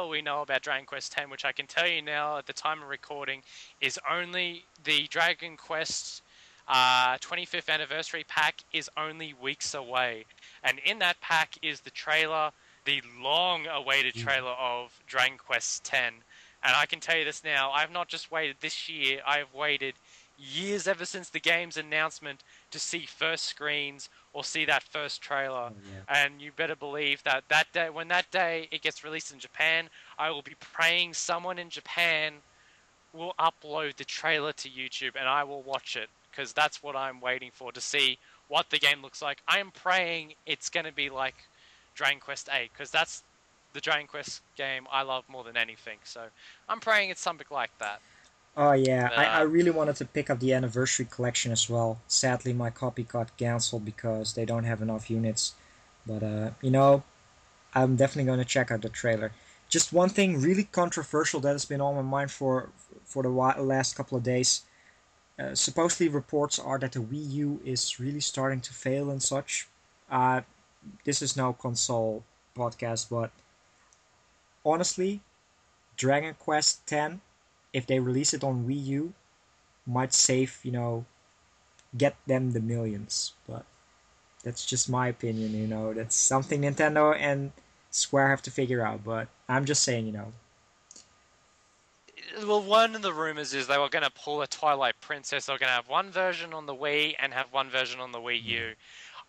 we know about Dragon Quest X, which I can tell you now at the time of recording is only the Dragon Quest 25th anniversary pack is only weeks away. And in that pack is the trailer, the long-awaited trailer of Dragon Quest X. And I can tell you this now, I've not just waited this year, I've waited years ever since the game's announcement to see first screens or see that first trailer. Oh, yeah. And you better believe that day, when that day it gets released in Japan, I will be praying someone in Japan will upload the trailer to YouTube and I will watch it because that's what I'm waiting for, to see what the game looks like. I am praying it's going to be like Dragon Quest 8 because that's the Dragon Quest game I love more than anything. So I'm praying it's something like that. Oh yeah, I really wanted to pick up the anniversary collection as well. Sadly, my copy got cancelled because they don't have enough units. But I'm definitely going to check out the trailer. Just one thing really controversial that has been on my mind for the last couple of days. Supposedly reports are that the Wii U is really starting to fail and such. This is no console podcast, but honestly, Dragon Quest X, if they release it on Wii U, might save, get them the millions. But that's just my opinion, That's something Nintendo and Square have to figure out. But I'm just saying, Well, one of the rumors is they were going to pull a Twilight Princess. They're going to have one version on the Wii and have one version on the Wii U.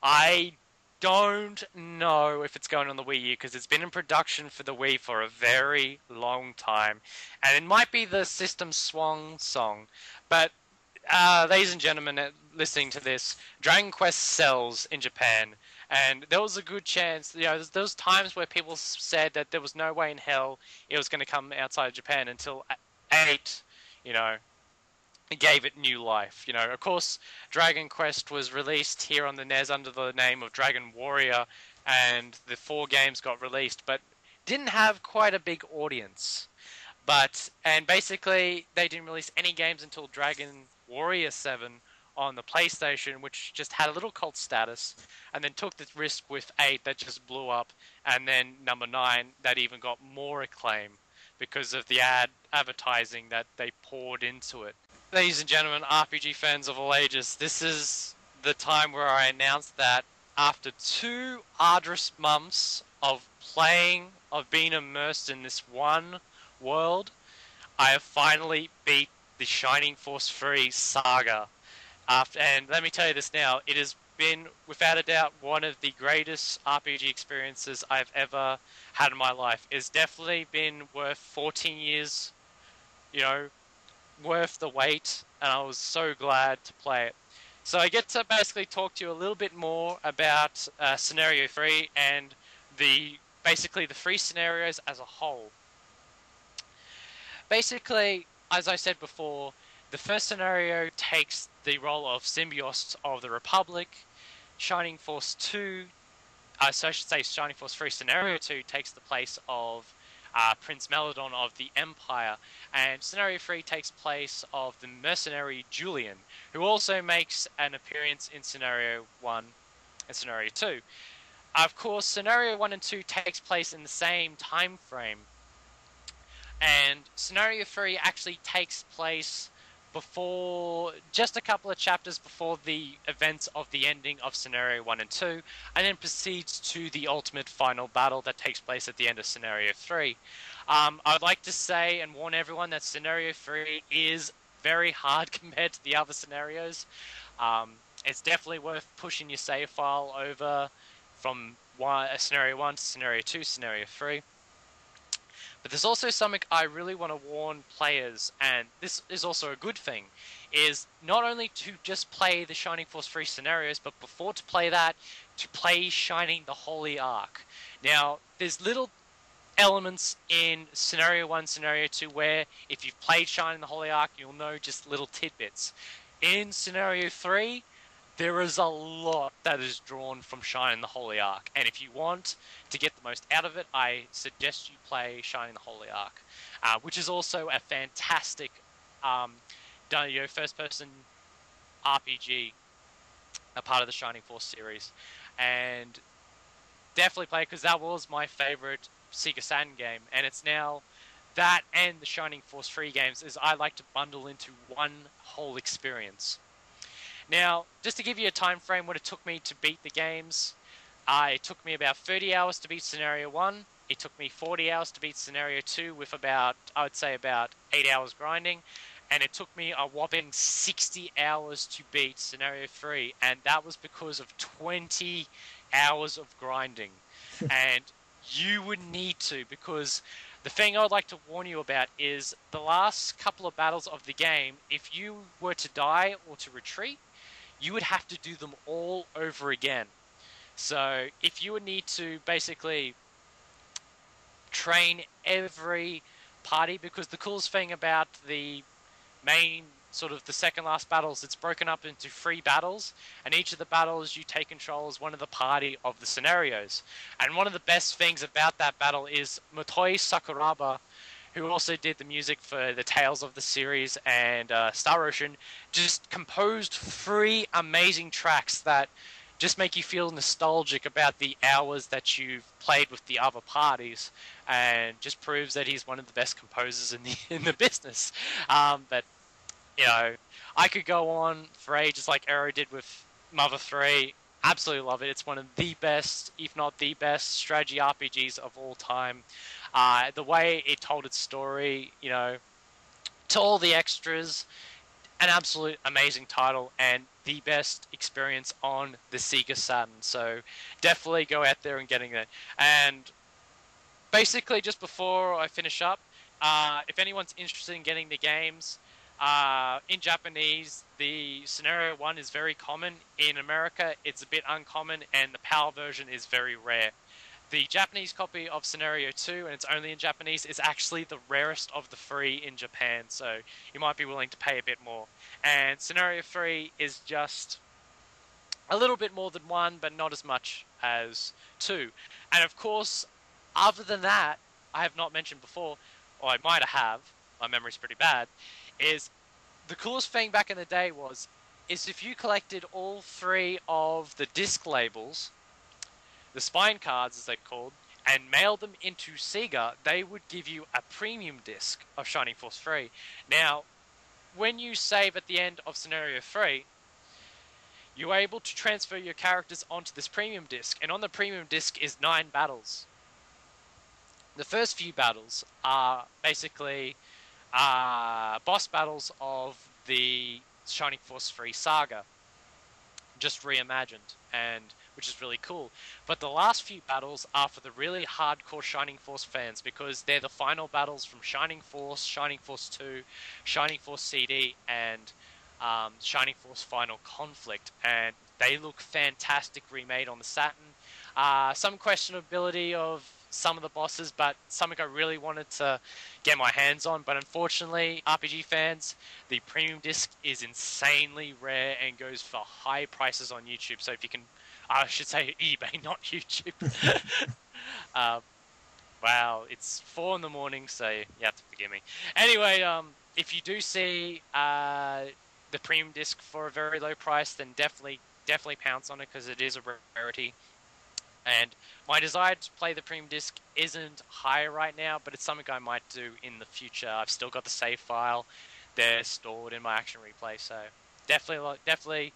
I don't know if it's going on the Wii U because it's been in production for the Wii for a very long time. And it might be the system's swan song. But, ladies and gentlemen listening to this, Dragon Quest sells in Japan. And there was a good chance, there was times where people said that there was no way in hell it was going to come outside of Japan until 8, it gave it new life. Of course, Dragon Quest was released here on the NES under the name of Dragon Warrior, and the 4 games got released, but didn't have quite a big audience. And basically, they didn't release any games until Dragon Warrior 7 on the PlayStation, which just had a little cult status, and then took the risk with 8 that just blew up, and then number 9 that even got more acclaim because of the advertising that they poured into it. Ladies and gentlemen, RPG fans of all ages, this is the time where I announce that after 2 arduous months of playing, of being immersed in this one world, I have finally beat the Shining Force 3 saga. And let me tell you this now, it has been, without a doubt, one of the greatest RPG experiences I've ever had in my life. It's definitely been worth 14 years, you know, worth the wait, and I was so glad to play it. So I get to basically talk to you a little bit more about Scenario 3 and basically the three scenarios as a whole. Basically, as I said before, the first scenario takes the role of symbiotes of the Republic. Shining Force 2, so I should say Shining Force 3 Scenario 2 takes the place of Prince Meladon of the Empire, and Scenario 3 takes place of the mercenary Julian, who also makes an appearance in Scenario 1 and Scenario 2. Of course, Scenario 1 and 2 takes place in the same time frame, and Scenario 3 actually takes place before, just a couple of chapters before the events of the ending of Scenario 1 and 2, and then proceeds to the ultimate final battle that takes place at the end of Scenario 3. I'd like to say and warn everyone that Scenario 3 is very hard compared to the other scenarios. It's definitely worth pushing your save file over from Scenario 1 to Scenario 2, Scenario 3. But there's also something I really want to warn players, and this is also a good thing, is not only to just play the Shining Force 3 scenarios, but before to play that, to play Shining the Holy Ark. Now, there's little elements in Scenario 1, Scenario 2, where if you've played Shining the Holy Ark, you'll know just little tidbits. In Scenario 3, there is a lot that is drawn from Shining the Holy Ark, and if you want to get the most out of it, I suggest you play Shining the Holy Ark, which is also a fantastic first-person RPG, a part of the Shining Force series, and definitely play it because that was my favorite Sega Saturn game, and it's now that and the Shining Force 3 games is I like to bundle into one whole experience. Now, just to give you a time frame what it took me to beat the games, it took me about 30 hours to beat Scenario 1, it took me 40 hours to beat Scenario 2 with I would say about 8 hours grinding, and it took me a whopping 60 hours to beat Scenario 3, and that was because of 20 hours of grinding. And you would need to, because the thing I would like to warn you about is the last couple of battles of the game, if you were to die or to retreat, you would have to do them all over again. So if you would need to basically train every party, because the coolest thing about the main sort of the second last battles, it's broken up into 3 battles, and each of the battles you take control as one of the party of the scenarios. And one of the best things about that battle is Motoi Sakuraba, who also did the music for the Tales of the series and Star Ocean, just composed 3 amazing tracks that just make you feel nostalgic about the hours that you've played with the other parties, and just proves that he's one of the best composers in the business. But you know, I could go on for ages like Arrow did with Mother 3. Absolutely love it. It's one of the best, if not the best, strategy RPGs of all time. The way it told its story, you know, to all the extras, an absolute amazing title and the best experience on the Sega Saturn. So definitely go out there and getting it. And basically, just before I finish up, if anyone's interested in getting the games, in Japanese, the Scenario 1 is very common. In America, it's a bit uncommon, and the PAL version is very rare. The Japanese copy of Scenario 2, and it's only in Japanese, is actually the rarest of the 3 in Japan, so you might be willing to pay a bit more. And Scenario 3 is just a little bit more than 1, but not as much as 2. And of course, other than that, I have not mentioned before, or I might have, my memory's pretty bad, is the coolest thing back in the day is if you collected all 3 of the disc labels, the spine cards as they're called, and mailed them into Sega, they would give you a premium disc of Shining Force 3. Now, when you save at the end of Scenario 3, you're able to transfer your characters onto this premium disc, and on the premium disc is 9 battles. The first few battles are basically boss battles of the Shining Force 3 Saga, just reimagined, and which is really cool. But the last few battles are for the really hardcore Shining Force fans, because they're the final battles from Shining Force 2, Shining Force CD, and Shining Force Final Conflict, and they look fantastic remade on the Saturn. Some questionability of some of the bosses, but something I really wanted to get my hands on. But unfortunately, RPG fans, the premium disc is insanely rare and goes for high prices on YouTube. So if you can, I should say eBay, not YouTube. Wow, it's 4 in the morning, so you have to forgive me. Anyway, if you do see the premium disc for a very low price, then definitely pounce on it, because it is a rarity. And my desire to play the premium disc isn't high right now, but it's something I might do in the future. I've still got the save file; they're stored in my Action Replay, so definitely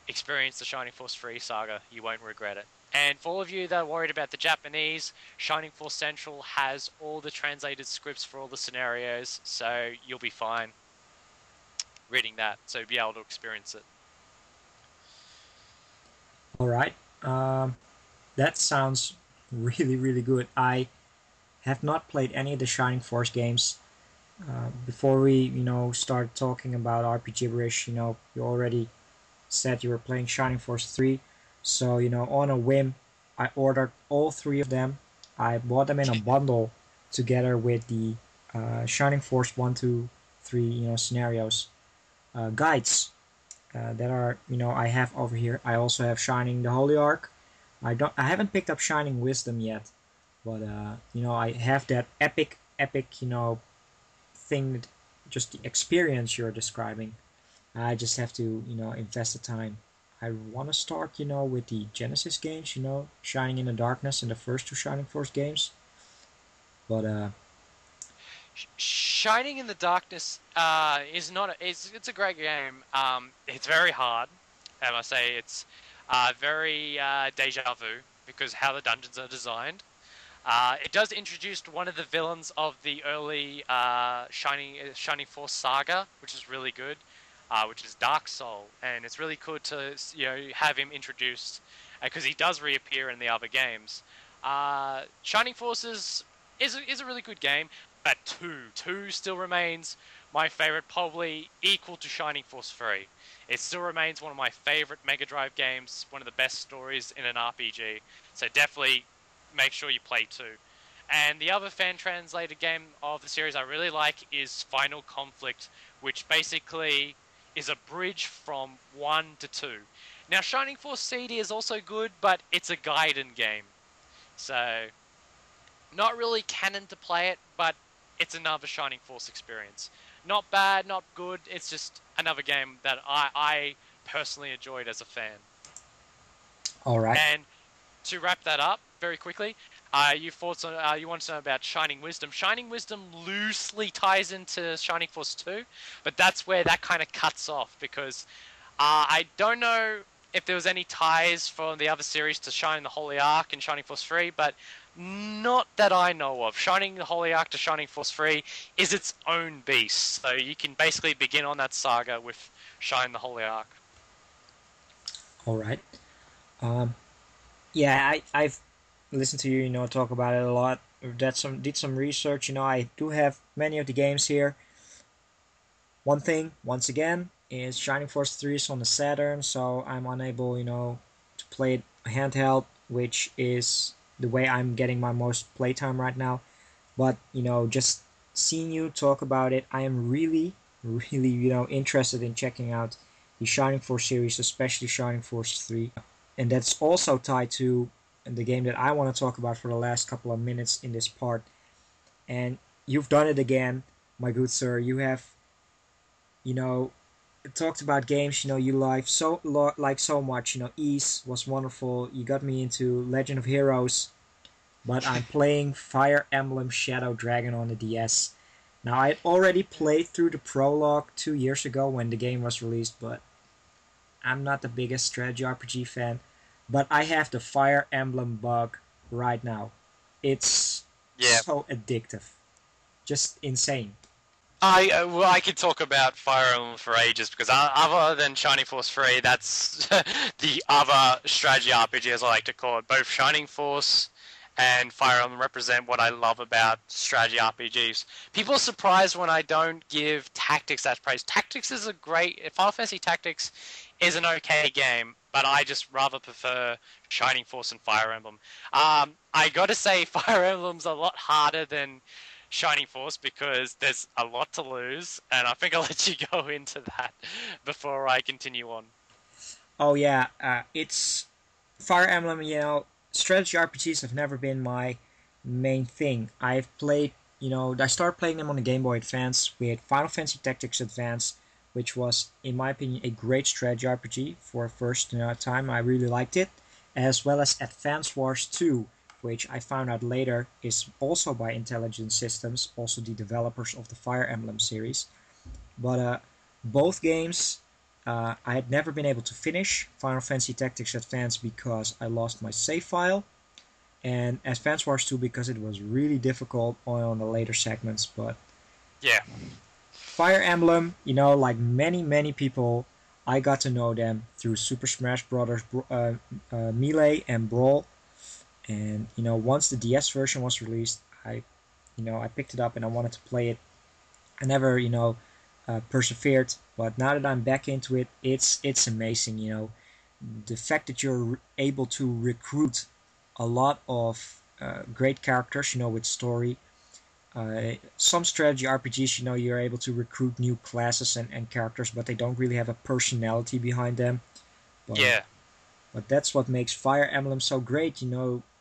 experience the Shining Force 3 Saga. You won't regret it. And for all of you that are worried about the Japanese, Shining Force Central has all the translated scripts for all the scenarios, so you'll be fine reading that, so you'll be able to experience it. Alright. That sounds really, really good. I have not played any of the Shining Force games. Before we, started talking about Rpgibberish, you already said you were playing Shining Force 3. So, on a whim, I ordered all 3 of them. I bought them in a bundle together with the Shining Force 1, 2, 3, scenarios guides that are, I have over here. I also have Shining the Holy Ark. I haven't picked up Shining Wisdom yet, but I have that epic, thing that just the experience you're describing. I just have to, invest the time. I want to start, with the Genesis games, Shining in the Darkness and the first 2 Shining Force games. But Shining in the Darkness is not. It's a great game. It's very hard. I must say it's very deja vu, because how the dungeons are designed. It does introduce one of the villains of the early Shining Force Saga, which is really good, which is Dark Soul, and it's really cool to have him introduced, because he does reappear in the other games. Shining Forces is a really good game, but 2 still remains my favorite, probably equal to Shining Force 3. It still remains one of my favorite Mega Drive games, one of the best stories in an RPG. So definitely make sure you play 2. And the other fan-translated game of the series I really like is Final Conflict, which basically is a bridge from 1 to 2. Now, Shining Force CD is also good, but it's a Gaiden game. So, not really canon to play it, but it's another Shining Force experience. Not bad, not good, it's just another game that I personally enjoyed as a fan. alright. And to wrap that up very quickly, you want to know about Shining Wisdom. Shining Wisdom loosely ties into Shining Force 2, but that's where that kind of cuts off, because I don't know if there was any ties from the other series to Shining the Holy Ark and Shining Force 3, but not that I know of. Shining the Holy Ark to Shining Force 3 is its own beast, so you can basically begin on that saga with Shining the Holy Ark. Alright. Yeah, I've listened to you, talk about it a lot. Did some research. I do have many of the games here. One thing, once again, is Shining Force 3 is on the Saturn, so I'm unable, to play it handheld, which is the way I'm getting my most playtime right now. But, just seeing you talk about it, I am really, really, interested in checking out the Shining Force series, especially Shining Force 3. And that's also tied to the game that I want to talk about for the last couple of minutes in this part. And you've done it again, my good sir. You have, talked about games, you like so much. Ys was wonderful. You got me into Legend of Heroes. But I'm playing Fire Emblem Shadow Dragon on the DS. Now, I already played through the prologue 2 years ago when the game was released, but I'm not the biggest strategy RPG fan. But I have the Fire Emblem bug right now. It's so addictive. Just insane. Well, I could talk about Fire Emblem for ages because other than Shining Force 3, that's the other strategy RPG, as I like to call it. Both Shining Force and Fire Emblem represent what I love about strategy RPGs. People are surprised when I don't give Tactics that praise. Tactics is a great... Final Fantasy Tactics is an okay game, but I just rather prefer Shining Force and Fire Emblem. I gotta say, Fire Emblem's a lot harder than Shining Force because there's a lot to lose, and I think I'll let you go into that before I continue on. Oh yeah, it's Fire Emblem. Strategy RPGs have never been my main thing. I've played, I started playing them on the Game Boy Advance with Final Fantasy Tactics Advance, which was, in my opinion, a great strategy RPG for first time. I really liked it, as well as Advance Wars 2, which I found out later is also by Intelligent Systems, also the developers of the Fire Emblem series. But both games I had never been able to finish. Final Fantasy Tactics Advance because I lost my save file, and Advance Wars 2 because it was really difficult on the later segments. But yeah, Fire Emblem, like many people, I got to know them through Super Smash Bros. Melee and Brawl. And once the DS version was released, I picked it up and I wanted to play it. I never persevered, but now that I'm back into it, it's amazing. The fact that you're able to recruit a lot of great characters, with story. Some strategy RPGs, you're able to recruit new classes and characters, but they don't really have a personality behind them. But, yeah. But that's what makes Fire Emblem so great,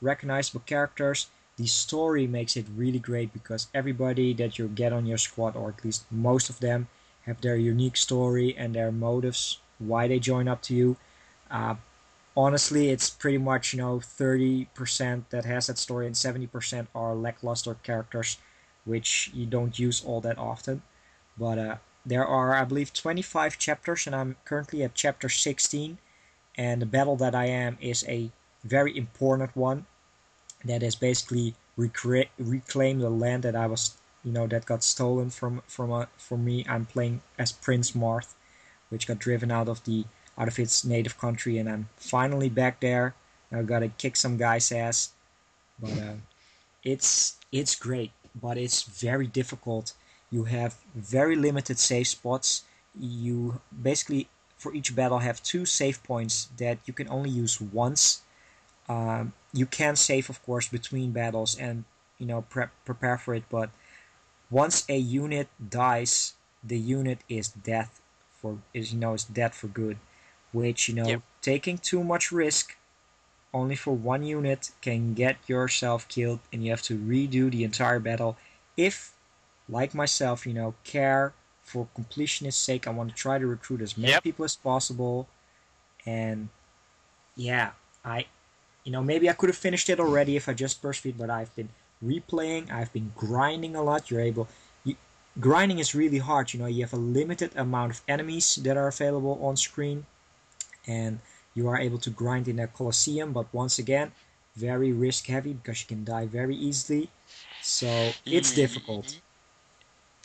recognizable characters. The story makes it really great because everybody that you get on your squad, or at least most of them, have their unique story and their motives, why they join up to you. Honestly, it's pretty much, 30% that has that story and 70% are lackluster characters, which you don't use all that often. But there are, I believe, 25 chapters, and I'm currently at chapter 16. And the battle that I am is a very important one. That is basically reclaim the land that I was, that got stolen from me. I'm playing as Prince Marth, which got driven out of its native country, and I'm finally back there. I've got to kick some guy's ass, but it's great, but it's very difficult. You have very limited save spots. You basically, for each battle, have 2 save points that you can only use once. You can save, of course, between battles and prepare for it, but once a unit dies, the unit is dead for good. Which Yep. taking too much risk only for one unit can get yourself killed, and you have to redo the entire battle. If, like myself, care for completionist sake, I want to try to recruit as many Yep. people as possible. And yeah, maybe I could have finished it already if I just persevered, but I've been replaying, I've been grinding a lot. Grinding is really hard. You have a limited amount of enemies that are available on screen, and you are able to grind in a Colosseum, but once again, very risk heavy because you can die very easily. So it's difficult.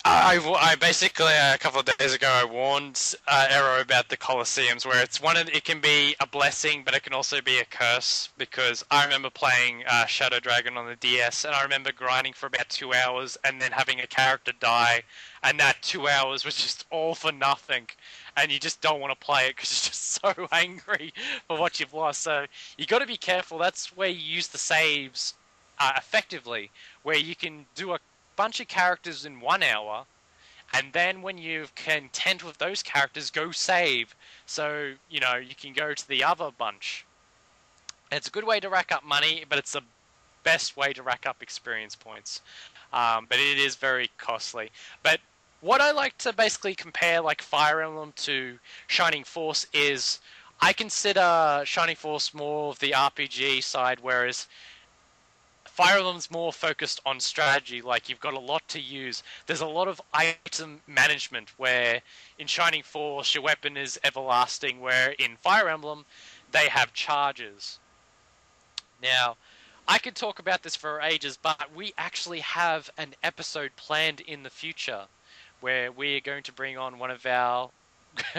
I basically a couple of days ago I warned Arrow about the Colosseums, where it can be a blessing, but it can also be a curse. Because I remember playing Shadow Dragon on the DS, and I remember grinding for about 2 hours, and then having a character die, and that 2 hours was just all for nothing, and you just don't want to play it because you're just so angry for what you've lost. So you got to be careful. That's where you use the saves effectively, where you can do a bunch of characters in 1 hour, and then when you're content with those characters, go save, so you can go to the other bunch. And it's a good way to rack up money, but it's the best way to rack up experience points. But it is very costly. But what I like to basically compare like Fire Emblem to Shining Force is I consider Shining Force more of the RPG side, whereas Fire Emblem's more focused on strategy. Like, you've got a lot to use. There's a lot of item management, where in Shining Force your weapon is everlasting, where in Fire Emblem they have charges. Now, I could talk about this for ages, but we actually have an episode planned in the future where we are going to bring on one of our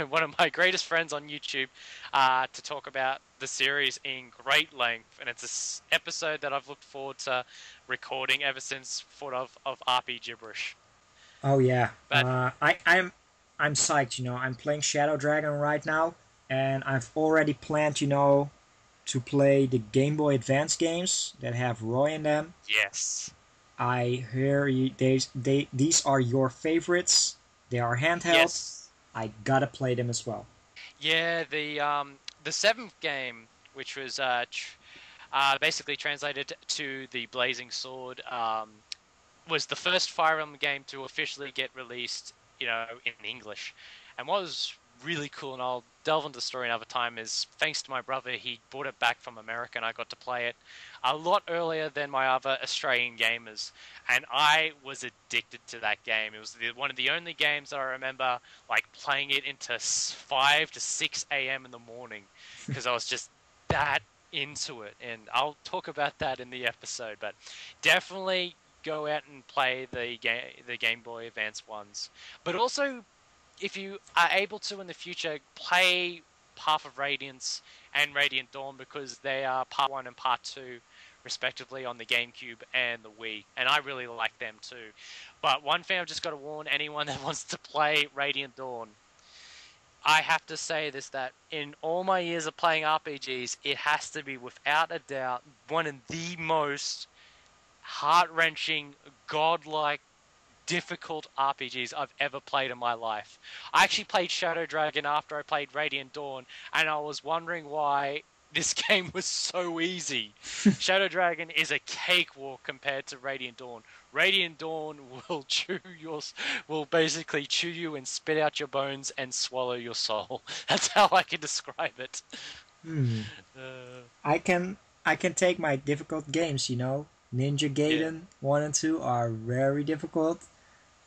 one of my greatest friends on YouTube to talk about the series in great length, and it's an episode that I've looked forward to recording ever since thought of Rpgibberish. Oh yeah, But I'm psyched. I'm playing Shadow Dragon right now, and I've already planned, to play the Game Boy Advance games that have Roy in them. yes, I hear these are your favorites. They are handheld. yes, I gotta play them as well. yeah. The seventh game, which was basically translated to the Blazing Sword, was the first Fire Emblem game to officially get released, in English. And what was really cool, and I'll delve into the story another time, is thanks to my brother, he brought it back from America, and I got to play it a lot earlier than my other Australian gamers. And I was addicted to that game. It was one of the only games that I remember playing it into 5 to 6 a.m. in the morning because I was just that into it. And I'll talk about that in the episode, but definitely go out and play the Game Boy Advance ones. But also, if you are able to in the future, play Path of Radiance and Radiant Dawn, because they are Part 1 and Part 2 respectively on the GameCube and the Wii, and I really like them too. But one thing I've just got to warn anyone that wants to play Radiant Dawn, I have to say this, that in all my years of playing RPGs, it has to be without a doubt one of the most heart-wrenching, godlike, difficult RPGs I've ever played in my life. I actually played Shadow Dragon after I played Radiant Dawn, and I was wondering why this game was so easy. Shadow Dragon is a cakewalk compared to Radiant Dawn. Radiant Dawn will basically chew you and spit out your bones and swallow your soul. That's how I can describe it. Hmm. I can take my difficult games. Ninja Gaiden 1 and 2 are very difficult.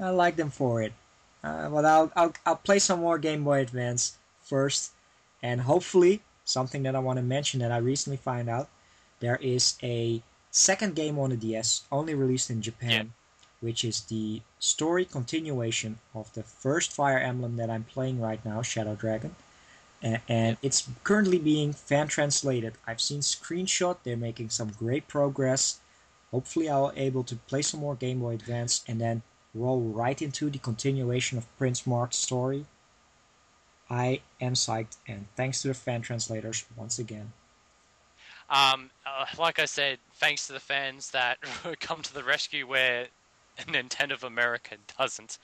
I like them for it. But I'll play some more Game Boy Advance first, and hopefully something that I want to mention that I recently found out, there is a second game on the DS only released in Japan, which is the story continuation of the first Fire Emblem that I'm playing right now, Shadow Dragon. And it's currently being fan translated. I've seen screenshot. They're making some great progress. Hopefully I'll be able to play some more Game Boy Advance and then roll right into the continuation of Prince Mark's story. I am psyched, and thanks to the fan translators once again. Like I said, thanks to the fans that come to the rescue where Nintendo of America doesn't.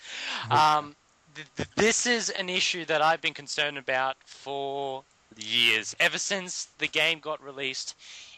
This is an issue that I've been concerned about for years. Ever since the game got released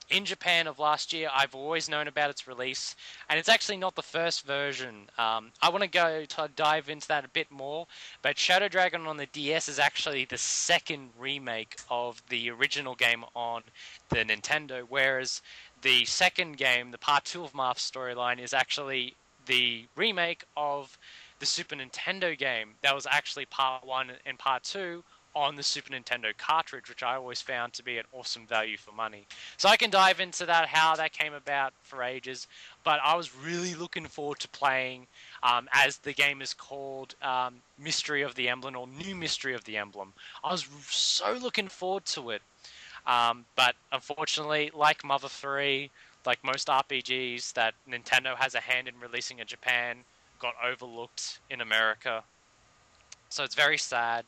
in Japan of last year, I've always known about its release, and it's actually not the first version. I want to dive into that a bit more, but Shadow Dragon on the DS is actually the second remake of the original game on the Nintendo, whereas the second game, the Part 2 of Marth's storyline, is actually the remake of the Super Nintendo game that was actually Part 1 and Part 2 on the Super Nintendo cartridge, which I always found to be an awesome value for money. So I can dive into that, how that came about for ages, but I was really looking forward to playing, as the game is called, Mystery of the Emblem, or New Mystery of the Emblem. I was so looking forward to it. But unfortunately, like Mother 3, like most RPGs that Nintendo has a hand in releasing in Japan, got overlooked in America. So it's very sad.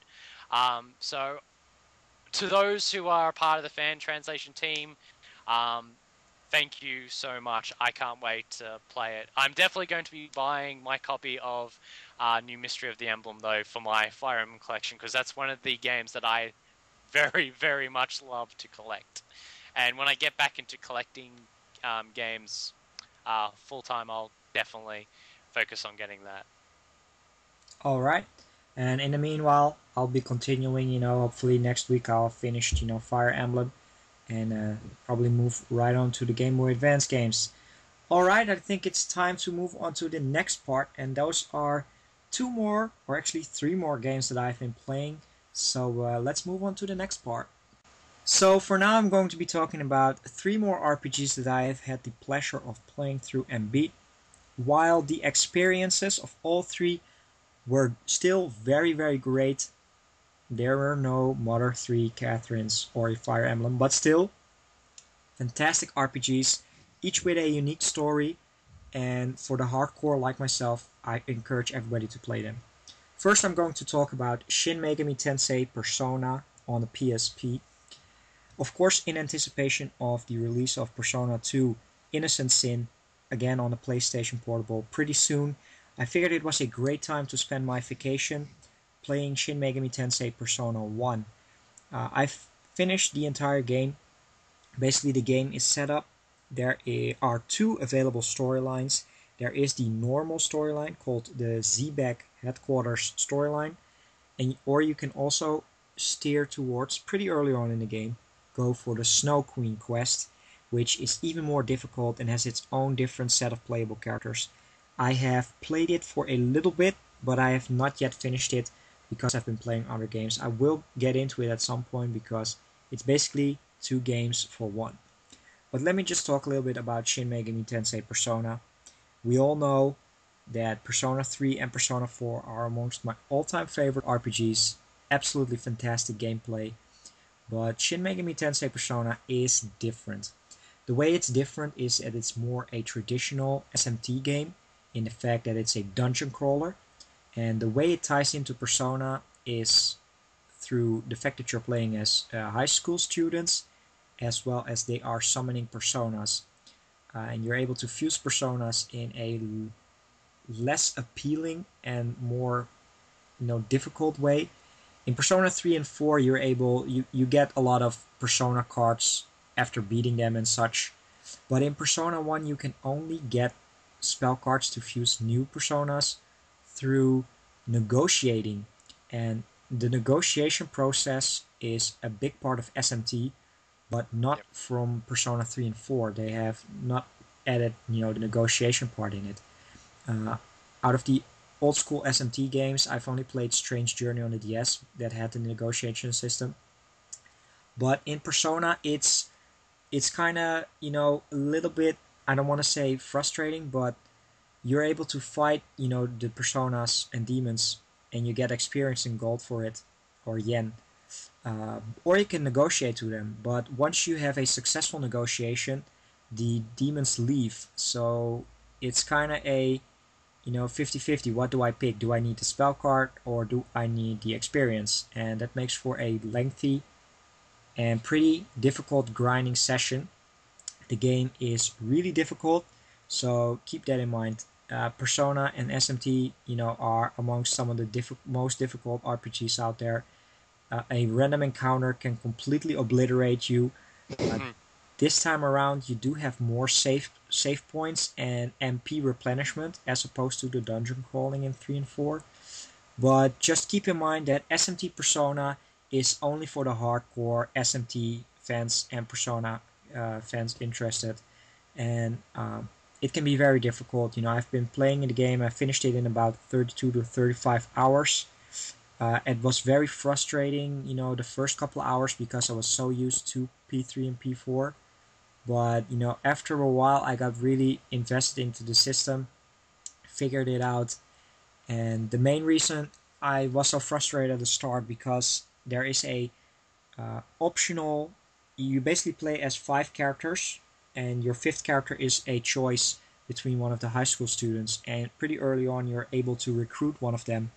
So to those who are a part of the fan translation team, thank you so much. I can't wait to play it. I'm definitely going to be buying my copy of New Mystery of the Emblem, though, for my Fire Emblem collection, because that's one of the games that I very, very much love to collect. And when I get back into collecting games full-time, I'll definitely focus on getting that. Alright. And in the meanwhile, I'll be continuing, hopefully next week I'll finish, Fire Emblem, and probably move right on to the Game Boy Advance games. Alright, I think it's time to move on to the next part, and those are 2 more, or actually 3 more games that I've been playing. So let's move on to the next part. So for now I'm going to be talking about 3 more RPGs that I have had the pleasure of playing through and beat. While the experiences of all 3 were still very, very great. There were no Mother 3 Catherines or a Fire Emblem, but still fantastic RPGs, each with a unique story, and for the hardcore like myself, I encourage everybody to play them. First, I'm going to talk about Shin Megami Tensei Persona on the PSP. Of course, in anticipation of the release of Persona 2 Innocent Sin, again on the PlayStation Portable pretty soon, I figured it was a great time to spend my vacation playing Shin Megami Tensei Persona 1. I've finished the entire game. Basically, the game is set up. There are two available storylines. There is the normal storyline called the Z-Bag Headquarters storyline, or you can also steer towards, pretty early on in the game, go for the Snow Queen quest, which is even more difficult and has its own different set of playable characters. I have played it for a little bit, but I have not yet finished it because I've been playing other games. I will get into it at some point because it's basically two games for one. But let me just talk a little bit about Shin Megami Tensei Persona. We all know that Persona 3 and Persona 4 are amongst my all-time favorite RPGs. Absolutely fantastic gameplay. But Shin Megami Tensei Persona is different. The way it's different is that it's more a traditional SMT game in the fact that it's a dungeon crawler. And the way it ties into Persona is through the fact that you're playing as high school students, as well as they are summoning personas. And you're able to fuse personas in a less appealing and more difficult way. In Persona 3 and 4, you get a lot of persona cards after beating them and such. But in Persona 1, you can only get spell cards to fuse new personas through negotiating. And the negotiation process is a big part of SMT, but not from Persona 3 and 4. They have not added, the negotiation part in it. Out of the old school SMT games, I've only played Strange Journey on the DS that had the negotiation system. But in Persona, it's kind of, a little bit, I don't want to say frustrating, but you're able to fight, the personas and demons, and you get experience in gold for it, or yen. Or you can negotiate to them, but once you have a successful negotiation, the demons leave. So it's kind of a 50-50. What do I pick? Do I need the spell card or do I need the experience? And that makes for a lengthy and pretty difficult grinding session. The game is really difficult, so keep that in mind. Persona and SMT, are amongst some of the most difficult RPGs out there. A random encounter can completely obliterate you. This time around, you do have more save points and MP replenishment as opposed to the dungeon crawling in 3 and 4. But just keep in mind that SMT Persona is only for the hardcore SMT fans and Persona fans interested. And it can be very difficult. I've been playing the game. I finished it in about 32 to 35 hours. It was very frustrating, the first couple of hours because I was so used to P3 and P4. But, after a while, I got really invested into the system, figured it out. And the main reason I was so frustrated at the start because there is a optional, you basically play as 5 characters, and your 5th character is a choice between one of the high school students. And pretty early on, you're able to recruit one of them.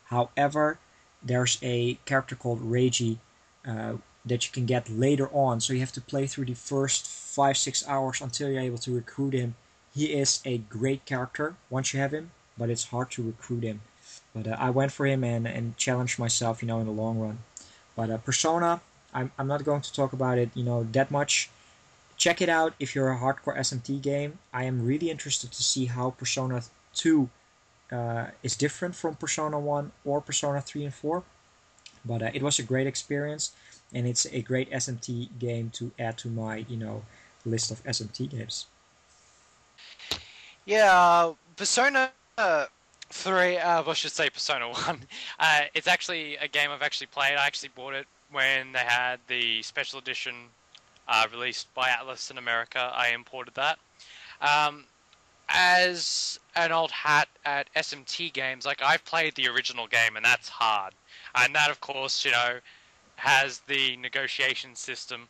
However, there's a character called Reiji that you can get later on. So you have to play through the first 5-6 hours until you're able to recruit him. He is a great character once you have him, but it's hard to recruit him. But I went for him and challenged myself, in the long run. But Persona, I'm not going to talk about it, that much. Check it out if you're a hardcore SMT game. I am really interested to see how Persona 2 is different from Persona 1 or Persona 3 and 4. But it was a great experience, and it's a great SMT game to add to my, list of SMT games. Yeah, Persona 3, I should say Persona 1. It's actually a game I've actually played. I actually bought it when they had the special edition released by Atlus in America. I imported that. as an old hat at SMT games, like I've played the original game, and that's hard. And that, of course, has the negotiation system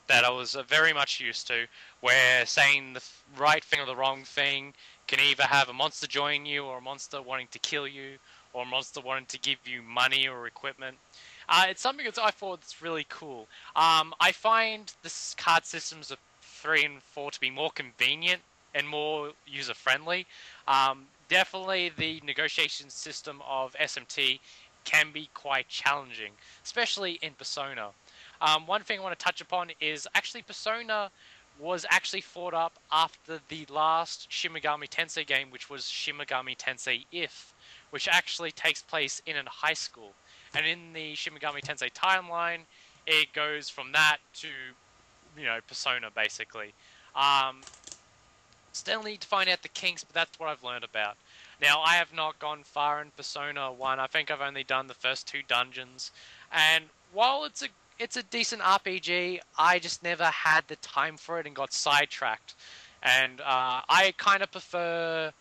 that I was very much used to, where saying the right thing or the wrong thing can either have a monster join you, or a monster wanting to kill you, or a monster wanting to give you money or equipment. It's something that I thought that's really cool. I find the card systems of 3 and 4 to be more convenient and more user-friendly. Definitely the negotiation system of SMT can be quite challenging, especially in Persona. One thing I want to touch upon is actually Persona was actually thought up after the last Shin Megami Tensei game, which was Shin Megami Tensei If, which actually takes place in a high school. And in the Shin Megami Tensei timeline, it goes from that to, Persona, basically. Still need to find out the kinks, but that's what I've learned about. Now, I have not gone far in Persona 1. I think I've only done the first 2 dungeons. And while it's a decent RPG, I just never had the time for it and got sidetracked. And I kind of prefer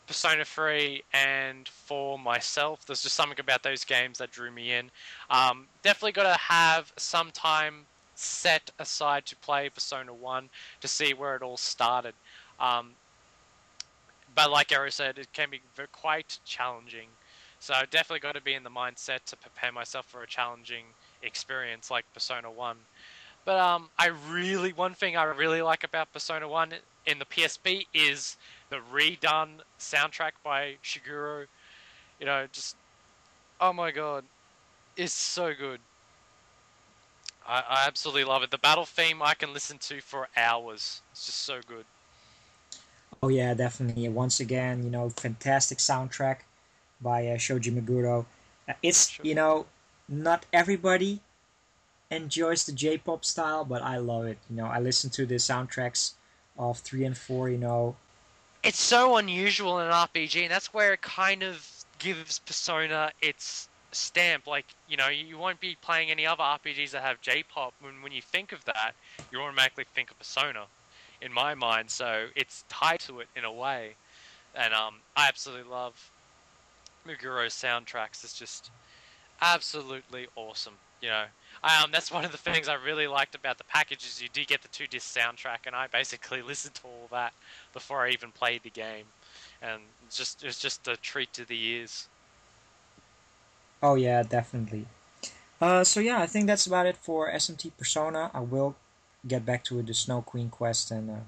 Persona 3 and 4 myself. There's just something about those games that drew me in. Definitely got to have some time set aside to play Persona 1 to see where it all started. But like Arrow said, it can be quite challenging. So I've definitely got to be in the mindset to prepare myself for a challenging experience like Persona 1. But one thing I really like about Persona 1 in the PSP is the redone soundtrack by Shigeru. Oh my god, it's so good. I absolutely love it. The battle theme I can listen to for hours. It's just so good. Oh yeah, definitely. Once again, fantastic soundtrack by Shoji Meguro. It's Sure. not everybody enjoys the J-pop style, but I love it. I listen to the soundtracks of 3 and 4. It's so unusual in an RPG, and that's where it kind of gives Persona its stamp. Like, you won't be playing any other RPGs that have J-pop. When you think of that, you automatically think of Persona, in my mind. So it's tied to it in a way, and I absolutely love Muguru's soundtracks. It's just absolutely awesome. That's one of the things I really liked about the package is you do get the 2-disc soundtrack, and I basically listened to all that before I even played the game, and it's just a treat to the ears. Oh yeah, definitely. So yeah, I think that's about it for SMT Persona. I will get back to the Snow Queen quest and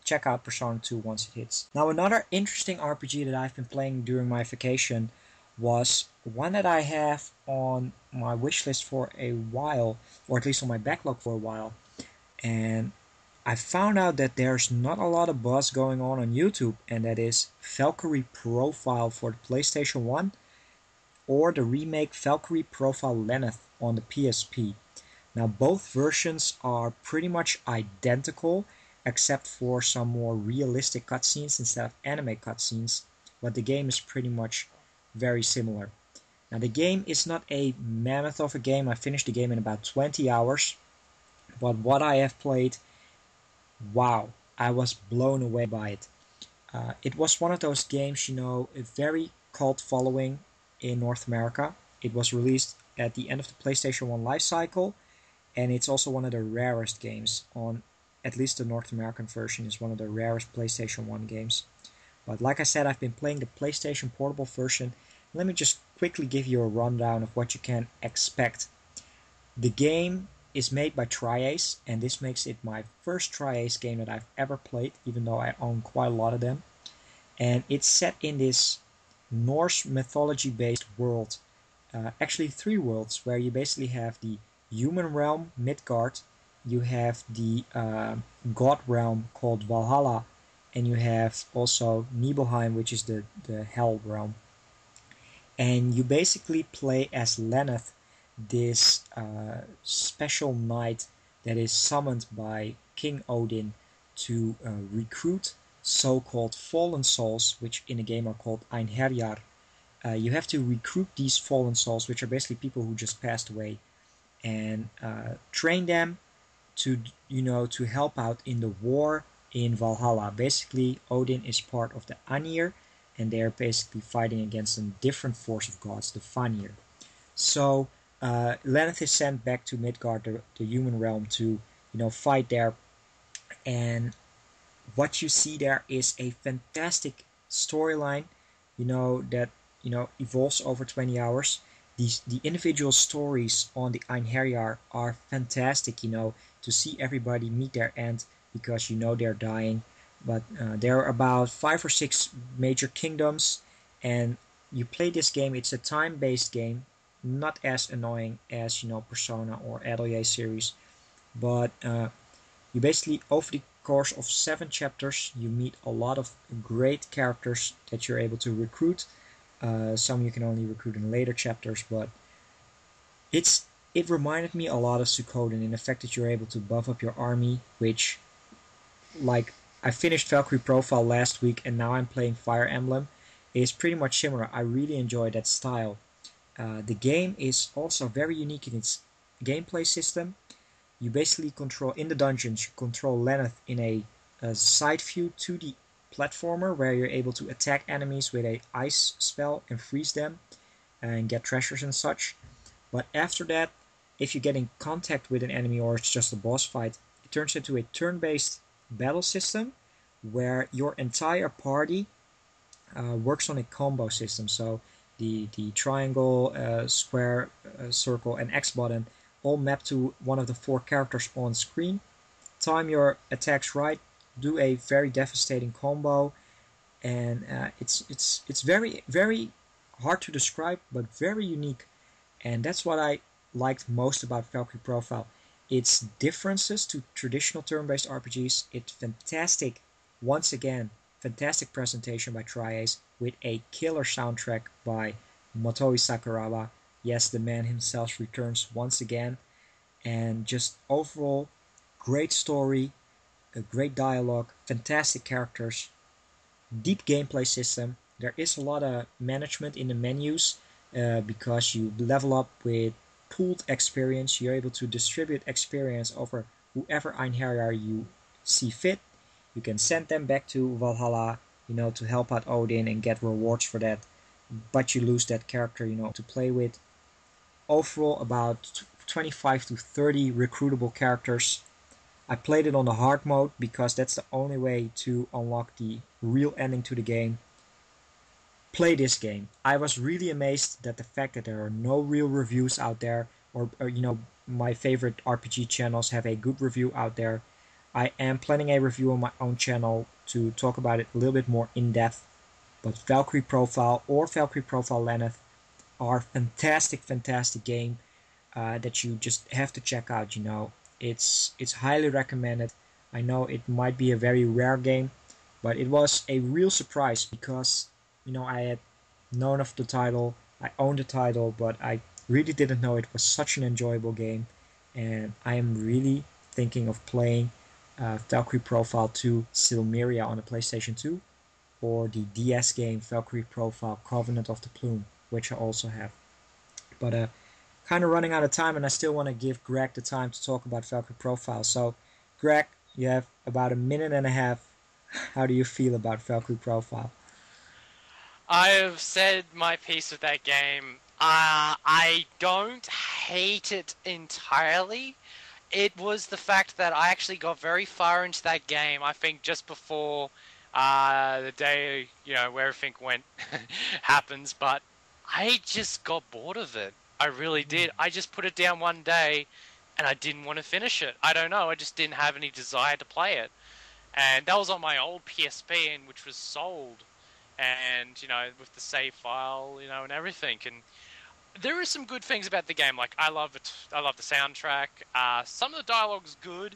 check out Persona 2 once it hits. Now, another interesting RPG that I've been playing during my vacation was one that I have on my wishlist for a while, or at least on my backlog for a while. And I found out that there's not a lot of buzz going on YouTube, and that is Valkyrie Profile for the PlayStation 1 or the remake Valkyrie Profile Lenneth on the PSP. Now, both versions are pretty much identical, except for some more realistic cutscenes instead of anime cutscenes, but the game is pretty much very similar. Now, the game is not a mammoth of a game. I finished the game in about 20 hours, but what I have played, wow, I was blown away by it. It was one of those games, a very cult following in North America. It was released at the end of the PlayStation 1 life cycle, and it's also one of the rarest games on, at least the North American version is one of the rarest PlayStation 1 games. But like I said, I've been playing the PlayStation Portable version. Let me just quickly give you a rundown of what you can expect. The game is made by Tri-Ace, and this makes it my first Tri-Ace game that I've ever played, even though I own quite a lot of them. And it's set in this Norse mythology-based world. Actually 3 worlds, where you basically have the human realm, Midgard, you have the god realm called Valhalla, and you have also Nibelheim, which is the hell realm. And you basically play as Lenneth, this special knight that is summoned by King Odin to recruit so-called fallen souls, which in the game are called Einherjar. You have to recruit these fallen souls, which are basically people who just passed away, and train them to help out in the war in Valhalla. Basically, Odin is part of the Anir, and they're basically fighting against a different force of gods, the Vanir. So Lenneth is sent back to Midgard, the human realm, to fight there. And what you see there is a fantastic storyline, that evolves over 20 hours. The individual stories on the Einherjar are fantastic. To see everybody meet their end because they're dying. But there are about 5 or 6 major kingdoms, and you play this game. It's a time-based game, not as annoying as Persona or Atelier series, but you basically, over the course of 7 chapters, you meet a lot of great characters that you're able to recruit. Some you can only recruit in later chapters, but it reminded me a lot of Suikoden in the fact that you're able to buff up your army, which, like, I finished Valkyrie Profile last week and now I'm playing Fire Emblem. It's pretty much similar. I really enjoy that style. The game is also very unique in its gameplay system. You basically control, in the dungeons, you control Lenneth in a side view 2D platformer where you're able to attack enemies with a ice spell and freeze them and get treasures and such. But after that, if you get in contact with an enemy or it's just a boss fight, it turns into a turn-based battle system where your entire party works on a combo system. So the triangle, square, circle, and X button all map to one of the 4 characters on screen. Time your attacks right, do a very devastating combo, and it's very very hard to describe, but very unique. And that's what I liked most about Valkyrie Profile. Its differences to traditional turn-based RPGs. It's fantastic, once again, fantastic presentation by Tri-Ace with a killer soundtrack by Motoi Sakuraba. Yes, the man himself returns once again. And just overall, great story, a great dialogue, fantastic characters, deep gameplay system. There is a lot of management in the menus because you level up with pooled experience. You're able to distribute experience over whoever Einherjar you see fit. You can send them back to Valhalla, to help out Odin and get rewards for that. But you lose that character, to play with. Overall, about 25 to 30 recruitable characters. I played it on the hard mode because that's the only way to unlock the real ending to the game. Play this game. I was really amazed that the fact that there are no real reviews out there, or my favorite RPG channels have a good review out there. I am planning a review on my own channel to talk about it a little bit more in depth. But Valkyrie Profile or Valkyrie Profile Lenneth are fantastic, fantastic game that you just have to check out. It's highly recommended. I know it might be a very rare game, but it was a real surprise because I had known of the title, I owned the title, but I really didn't know it was such an enjoyable game, and I am really thinking of playing Valkyrie Profile 2 Silmeria on the PlayStation 2, or the DS game Valkyrie Profile Covenant of the Plume, which I also have. But kind of running out of time, and I still want to give Greg the time to talk about Valkyrie Profile. So, Greg, you have about a minute and a half. How do you feel about Valkyrie Profile? I've said my piece of that game. I don't hate it entirely. It was the fact that I actually got very far into that game, I think just before the day, where everything went happens, but I just got bored of it. I really did. I just put it down one day and I didn't want to finish it. I don't know, I just didn't have any desire to play it. And that was on my old PSP, which was sold. And, with the save file, and everything. And there are some good things about the game. Like, I love it. I love the soundtrack. Some of the dialogue's good.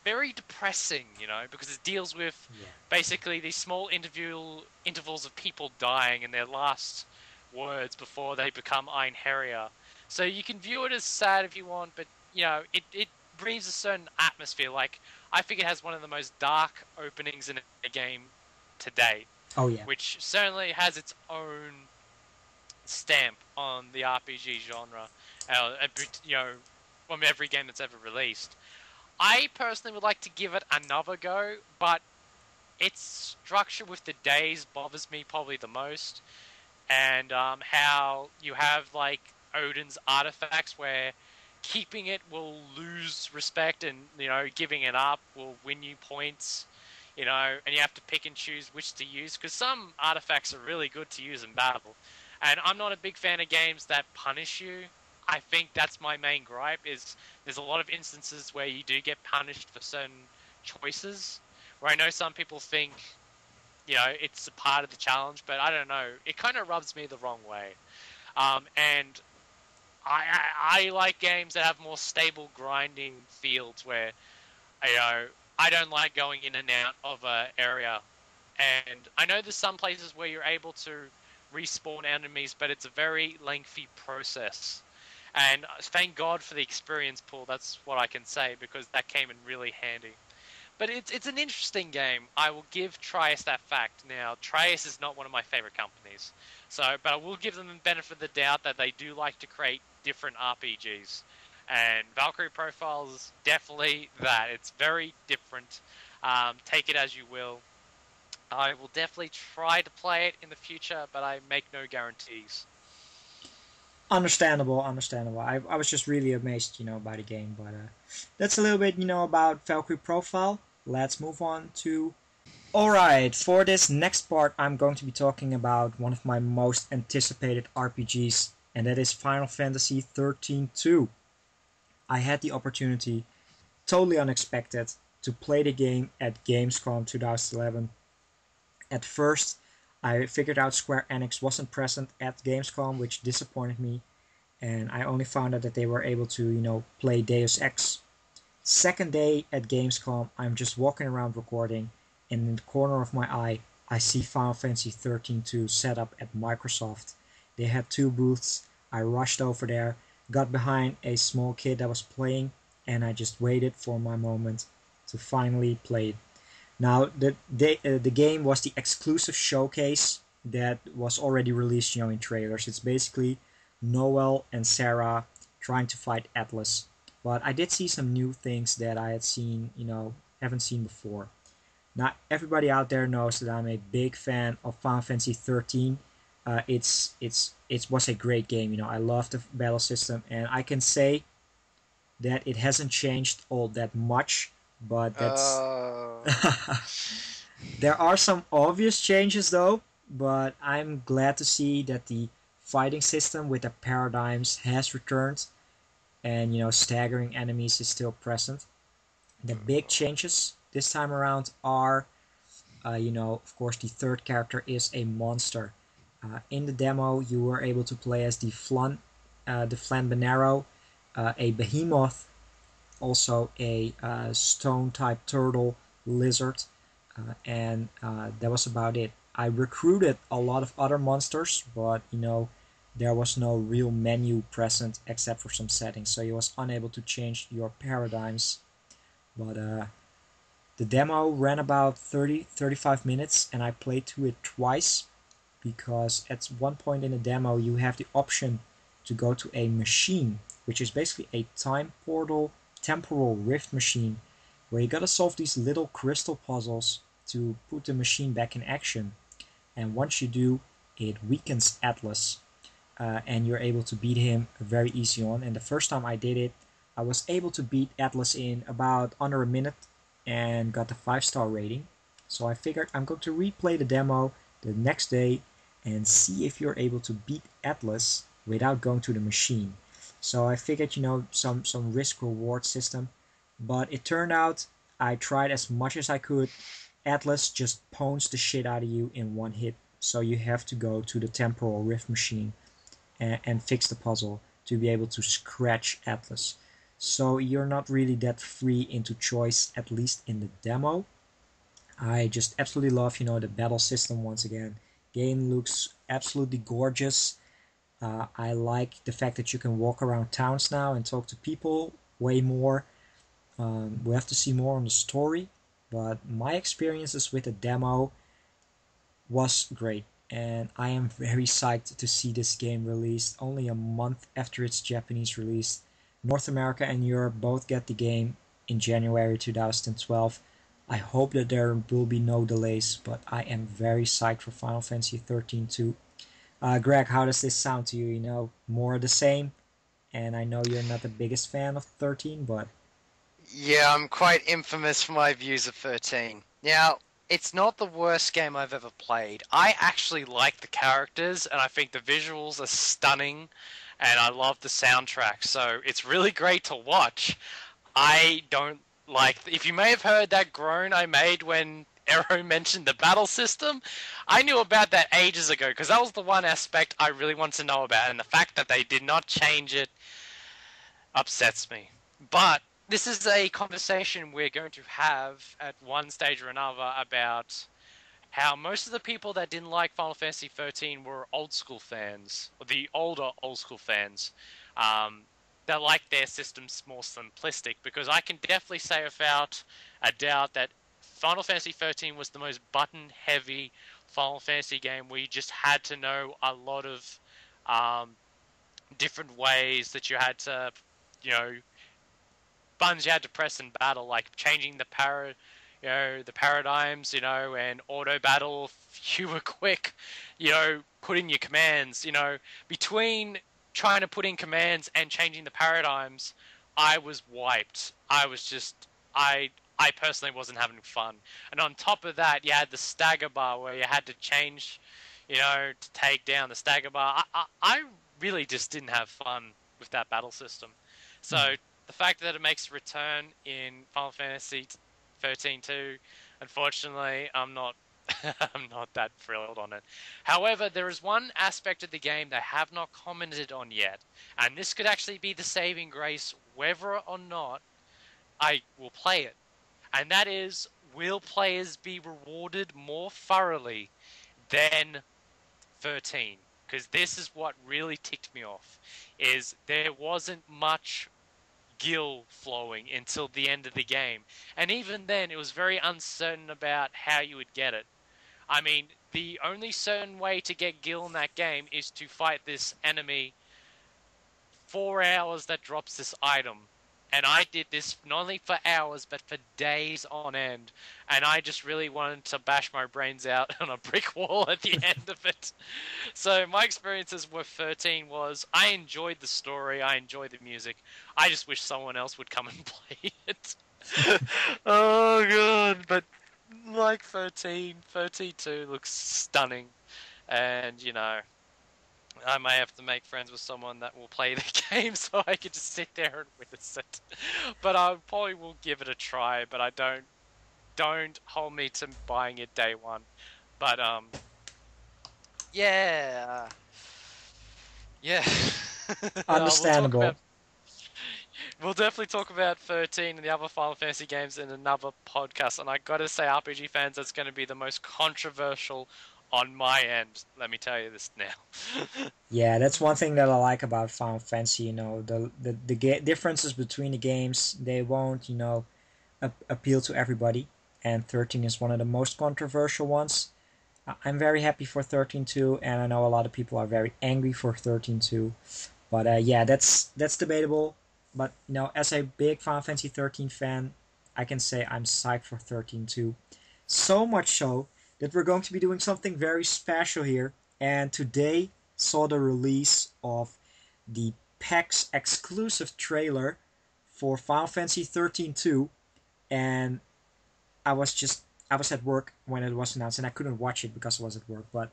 Very depressing, because it deals with basically these small intervals of people dying in their last words before they become Einherjar. So you can view it as sad if you want, but it brings a certain atmosphere. Like, I think it has one of the most dark openings in a game to date. Oh yeah. Which certainly has its own stamp on the RPG genre, from every game that's ever released. I personally would like to give it another go, but its structure with the days bothers me probably the most, and how you have like Odin's artifacts where keeping it will lose respect, and giving it up will win you points. And you have to pick and choose which to use because some artifacts are really good to use in battle. And I'm not a big fan of games that punish you. I think that's my main gripe is there's a lot of instances where you do get punished for certain choices. Where I know some people think, it's a part of the challenge, but I don't know. It kind of rubs me the wrong way. And I like games that have more stable grinding fields where I don't like going in and out of an area. And I know there's some places where you're able to respawn enemies, but it's a very lengthy process. And thank God for the experience pool. That's what I can say because that came in really handy. But it's an interesting game. I will give Trius that fact. Now, Trius is not one of my favorite companies, but I will give them the benefit of the doubt that they do like to create different RPGs. And Valkyrie Profile is definitely that. It's very different. Take it as you will. I will definitely try to play it in the future, but I make no guarantees. Understandable, understandable. I was just really amazed, by the game. But that's a little bit, about Valkyrie Profile. Let's move on to... Alright, for this next part, I'm going to be talking about one of my most anticipated RPGs, and that is Final Fantasy 13-2. I had the opportunity, totally unexpected, to play the game at Gamescom 2011. At first, I figured out Square Enix wasn't present at Gamescom, which disappointed me, and I only found out that they were able to, play Deus Ex. Second day at Gamescom, I'm just walking around recording, and in the corner of my eye, I see Final Fantasy 13-2 set up at Microsoft. They had 2 booths. I rushed over there, got behind a small kid that was playing, and I just waited for my moment to finally play it. Now, the game was the exclusive showcase that was already released, in trailers. It's basically Noel and Sarah trying to fight Atlus. But I did see some new things that I had seen, haven't seen before. Now, everybody out there knows that I'm a big fan of Final Fantasy 13. It was a great game, I love the battle system, and I can say that it hasn't changed all that much, but that's... There are some obvious changes though, but I'm glad to see that the fighting system with the paradigms has returned, and staggering enemies is still present. The big changes this time around are, of course, the third character is a monster. In the demo, you were able to play as the Flanbanero, a behemoth, also a stone-type turtle lizard, and that was about it. I recruited a lot of other monsters, but there was no real menu present except for some settings, so you was unable to change your paradigms. But the demo ran about 30-35 minutes, and I played through it twice, because at one point in the demo you have the option to go to a machine, which is basically a time portal temporal rift machine, where you gotta solve these little crystal puzzles to put the machine back in action. And once you do, it weakens Atlus, and you're able to beat him very easy on. And the first time I did it, I was able to beat Atlus in about under a minute and got the 5-star rating. So I figured I'm going to replay the demo the next day and see if you're able to beat Atlus without going to the machine. So I figured, some risk reward system, but it turned out I tried as much as I could. Atlus just pwns the shit out of you in one hit, so you have to go to the temporal rift machine and fix the puzzle to be able to scratch Atlus. So you're not really that free into choice, at least in the demo. I just absolutely love, the battle system once again. Game looks absolutely gorgeous. I like the fact that you can walk around towns now and talk to people way more. We have to see more on the story, but my experiences with the demo was great, and I am very psyched to see this game released only a month after its Japanese release. North America and Europe both get the game in January 2012. I hope that there will be no delays, but I am very psyched for Final Fantasy 13 too. Greg, how does this sound to you? You know, more of the same? And I know you're not the biggest fan of 13, but Yeah, I'm quite infamous for my views of 13. Now, it's not the worst game I've ever played. I actually like the characters, and I think the visuals are stunning, and I love the soundtrack, so it's really great to watch. I don't like. If you may have heard that groan I made when Arrow mentioned the battle system, I knew about that ages ago, because that was the one aspect I really wanted to know about, and the fact that they did not change it upsets me. But this is a conversation we're going to have at one stage or another about how most of the people that didn't like Final Fantasy 13 were old school fans, or the older old school fans, that like their systems more simplistic. Because I can definitely say without a doubt that Final Fantasy 13 was the most button heavy Final Fantasy game where you just had to know a lot of different ways that you had to, you know, buttons you had to press in battle, like changing the paradigms, and auto battle if you were quick, put in your commands, between trying to put in commands and changing the paradigms, I was wiped. I personally wasn't having fun. And on top of that, you had the stagger bar where you had to change, to take down the stagger bar. I really just didn't have fun with that battle system. So the fact that it makes a return in Final Fantasy 13 too, unfortunately, I'm not I'm not that thrilled on it. However, there is one aspect of the game they have not commented on yet, and this could actually be the saving grace whether or not I will play it. And that is, will players be rewarded more thoroughly than 13? Because this is what really ticked me off, is there wasn't much gil flowing until the end of the game. And even then, it was very uncertain about how you would get it. I mean, the only certain way to get gil in that game is to fight this enemy 4 hours that drops this item. And I did this not only for hours, but for days on end. And I just really wanted to bash my brains out on a brick wall at the end of it. So my experiences with 13 was, I enjoyed the story, I enjoyed the music. I just wish someone else would come and play it. Oh god, but like 13, 2 looks stunning. And, I may have to make friends with someone that will play the game so I can just sit there and witness it. But I probably will give it a try, but I don't hold me to buying it day one. But yeah. Yeah. understandable. We'll definitely talk about 13 and the other Final Fantasy games in another podcast. And I gotta say, RPG fans, that's going to be the most controversial on my end. Let me tell you this now. Yeah, that's one thing that I like about Final Fantasy. The differences between the games, they won't appeal to everybody, and 13 is one of the most controversial ones. I'm very happy for 13 too, and I know a lot of people are very angry for 13 too. But yeah, that's debatable. But as a big Final Fantasy 13 fan, I can say I'm psyched for 13 too. So much so that we're going to be doing something very special here. And today saw the release of the PAX exclusive trailer for Final Fantasy 13 2, and I was at work when it was announced, and I couldn't watch it because I was at work. But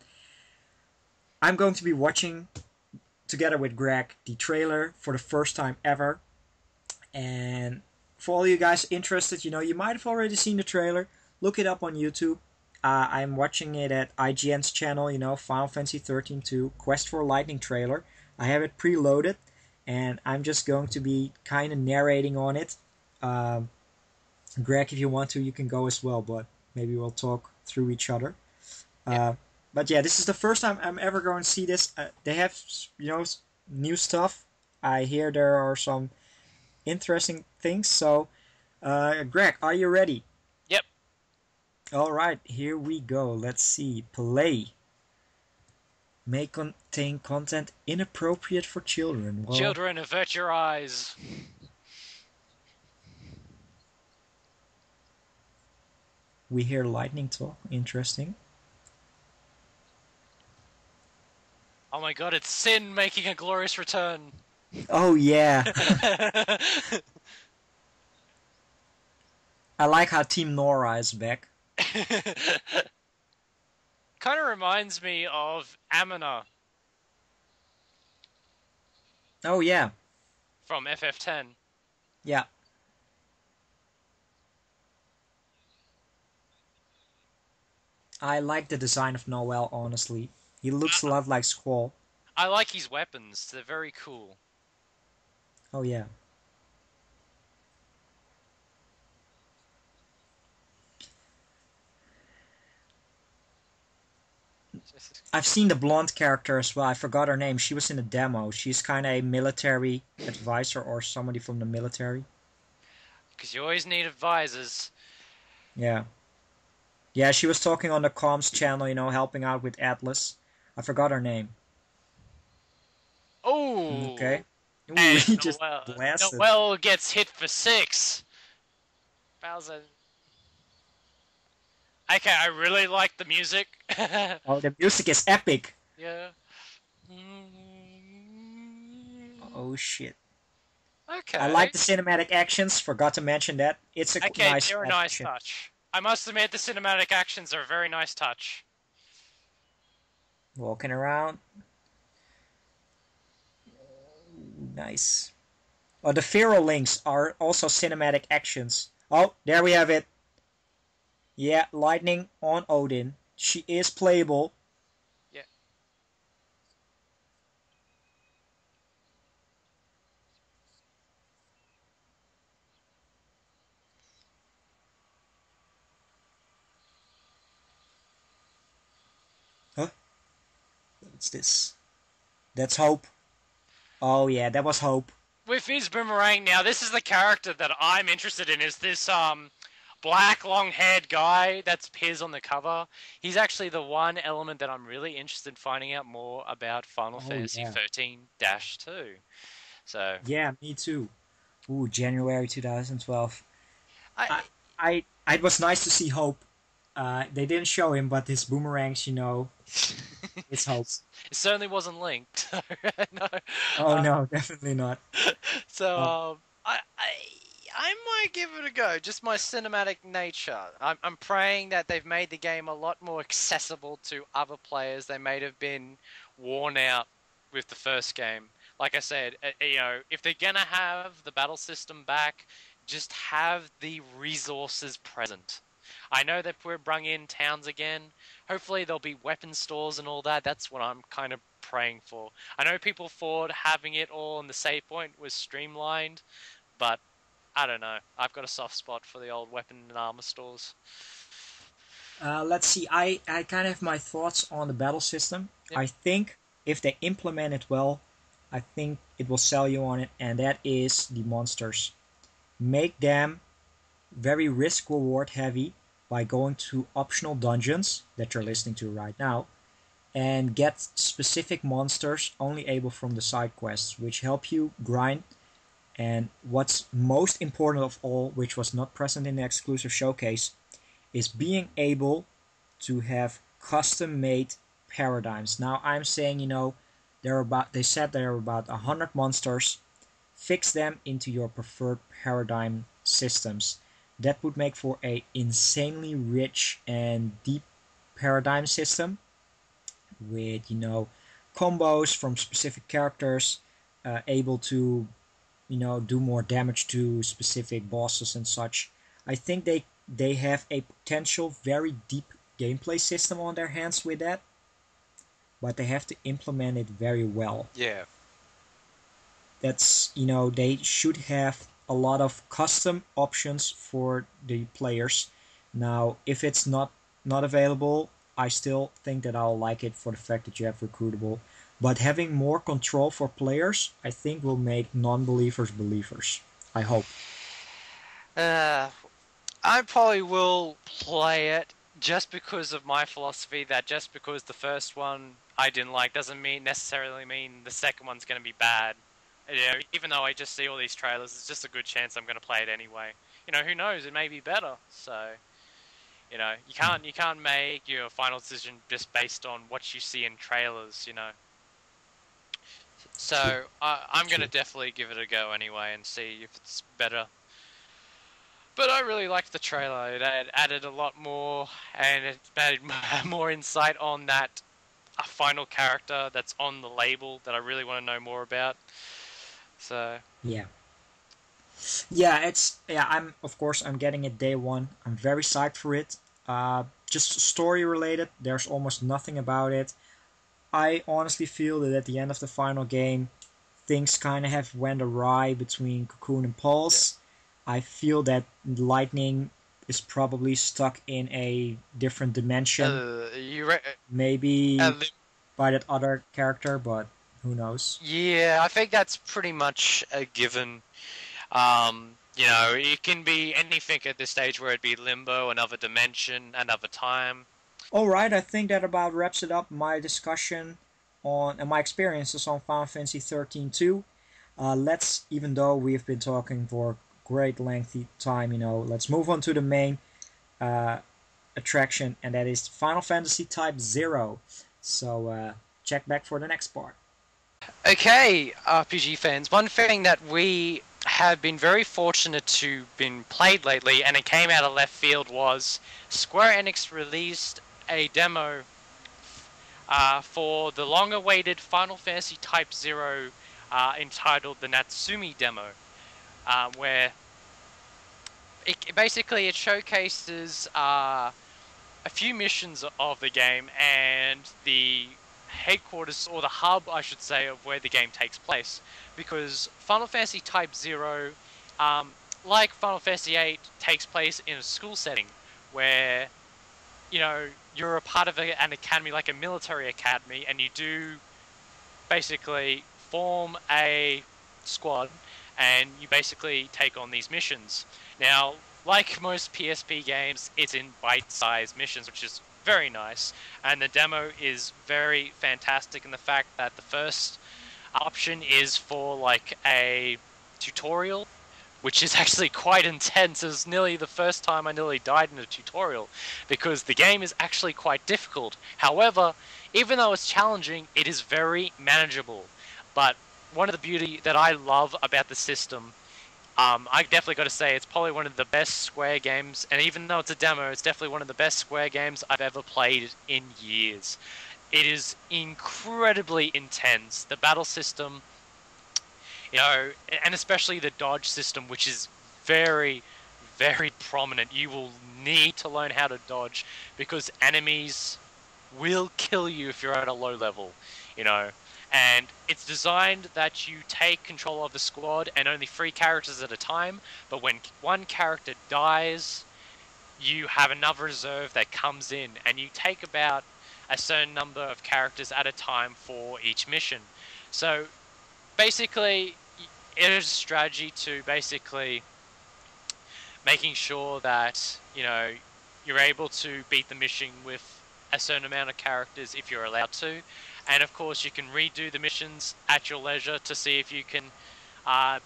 I'm going to be watching together with Greg the trailer for the first time ever. And for all you guys interested, you might have already seen the trailer. Look it up on YouTube. I'm watching it at IGN's channel, Final Fantasy 13 2 Quest for Lightning trailer. I have it preloaded, and I'm just going to be kind of narrating on it. Greg, if you want to, you can go as well, but maybe we'll talk through each other. But yeah, this is the first time I'm ever going to see this. They have, new stuff. I hear there are some interesting things. So, Greg, are you ready? Yep. All right, here we go. Let's see. Play. May contain content inappropriate for children. Well, children, avert your eyes. We hear lightning talk. Interesting. Oh my god, it's Sin making a glorious return. Oh yeah. I like how Team Nora is back. Kind of reminds me of Amina Oh yeah. from FF10. Yeah. I like the design of Noel, honestly. He looks a lot like Squall. I like his weapons, they're very cool. Oh yeah. I've seen the blonde character as well. I forgot her name. She was in the demo. She's kind of a military advisor or somebody from the military. Because you always need advisors. Yeah. Yeah, she was talking on the comms channel, helping out with Atlus. I forgot her name. Oh! Okay. Ooh, And he just blasted. Noel gets hit for 6. Bowser. Okay, I really like the music. Oh, the music is epic. Yeah. Oh shit. Okay. I like the cinematic actions. Forgot to mention that. It's a Okay, nice they're a nice action. touch. I must admit, the cinematic actions are a very nice touch. Walking around. Nice. Oh, the Feral Links are also cinematic actions. Oh, there we have it. Yeah, lightning on Odin. She is playable. Yeah. Huh? What's this? That's Hope. Oh yeah, that was Hope. With his boomerang now, this is the character that I'm interested in, is this black long-haired guy that's appears on the cover. He's actually the one element that I'm really interested in finding out more about Final Oh Fantasy yeah. 13-2. So, Yeah, me too. Ooh, January 2012. I, I it was nice to see Hope. They didn't show him, but his boomerangs, it's Hope. it certainly wasn't linked. No. Oh no, definitely not. So Uh, I might give it a go. Just my cinematic nature. I'm praying that they've made the game a lot more accessible to other players. They may have been worn out with the first game. Like I said, if they're gonna have the battle system back, just have the resources present. I know that we're bring in towns again. Hopefully there'll be weapon stores and all that. That's what I'm kind of praying for. I know people thought having it all in the save point was streamlined, but I don't know. I've got a soft spot for the old weapon and armor stores. let's see. I kind of have my thoughts on the battle system. Yep. I think if they implement it well, I think it will sell you on it, and that is the monsters. Make them very risk reward heavy by going to optional dungeons that you're listening to right now and get specific monsters only able from the side quests, which help you grind. And what's most important of all, which was not present in the exclusive showcase, is being able to have custom made paradigms. Now I'm saying, they said there are about 100 monsters. Fix them into your preferred paradigm systems. That would make for a insanely rich and deep paradigm system with combos from specific characters, able to do more damage to specific bosses and such. I think they have a potential very deep gameplay system on their hands with that, but they have to implement it very well. Yeah. That's they should have a lot of custom options for the players. Now, if it's not available, I still think that I'll like it for the fact that you have recruitable. But having more control for players, I think will make non-believers believers. I hope. Uh, I probably will play it just because of my philosophy that just because the first one I didn't like doesn't necessarily mean the second one's going to be bad. Even though I just see all these trailers, it's just a good chance I'm going to play it anyway. Who knows? It may be better. So You know, you can't make your final decision just based on what you see in trailers. You know. True. So I'm gonna True. definitely give it a go anyway and see if it's better. But I really liked the trailer. It added a lot more, and it added more insight on that final character that's on the label that I really want to know more about. So Yeah. Yeah, I'm of course I'm getting it day one. I'm very psyched for it. Just story related, there's almost nothing about it. I honestly feel that at the end of the final game, things kind of have went awry between Cocoon and yeah, Pulse. I feel that Lightning is probably stuck in a different dimension, you re- maybe li- by that other character, but who knows? yeah, I think that's pretty much a given. You know, it can be anything at this stage where it'd be limbo, another dimension, another time. Alright, I think that about wraps it up my discussion on and my experiences on Final Fantasy 13 2. Let's, even though we've been talking for great lengthy time, let's move on to the main uh, attraction, and that is Final Fantasy Type 0. So check back for the next part. Okay, RPG fans, one thing that we have been very fortunate to been played lately, and it came out of left field, was Square Enix released a demo for the long-awaited Final Fantasy Type 0 entitled the Natsumi demo, where it showcases a few missions of the game and the headquarters, or the hub, I should say, of where the game takes place. Because Final Fantasy Type 0, like Final Fantasy 8, takes place in a school setting where, you know, you're a part of an academy, like a military academy, and you do basically form a squad and you basically take on these missions. Now, like most PSP games, it's in bite-sized missions, which is very nice, and the demo is very fantastic in the fact that the first option is for like a tutorial, which is actually quite intense. It was nearly the first time I nearly died in a tutorial, because the game is actually quite difficult. However, even though it's challenging, it is very manageable. But one of the beauty that I love about the system, I definitely got to say it's probably one of the best Square games, and even though it's a demo, it's definitely one of the best Square games I've ever played in years. It is incredibly intense. The battle system, you know, and especially the dodge system, which is very, very prominent. You will need to learn how to dodge because enemies will kill you if you're at a low level, you know. And it's designed that you take control of the squad and only 3 characters at a time, but when one character dies, you have another reserve that comes in, and you take about a certain number of characters at a time for each mission. So basically, it is a strategy to basically making sure that, you know, you're able to beat the mission with a certain amount of characters if you're allowed to. And of course, you can redo the missions at your leisure to see if you can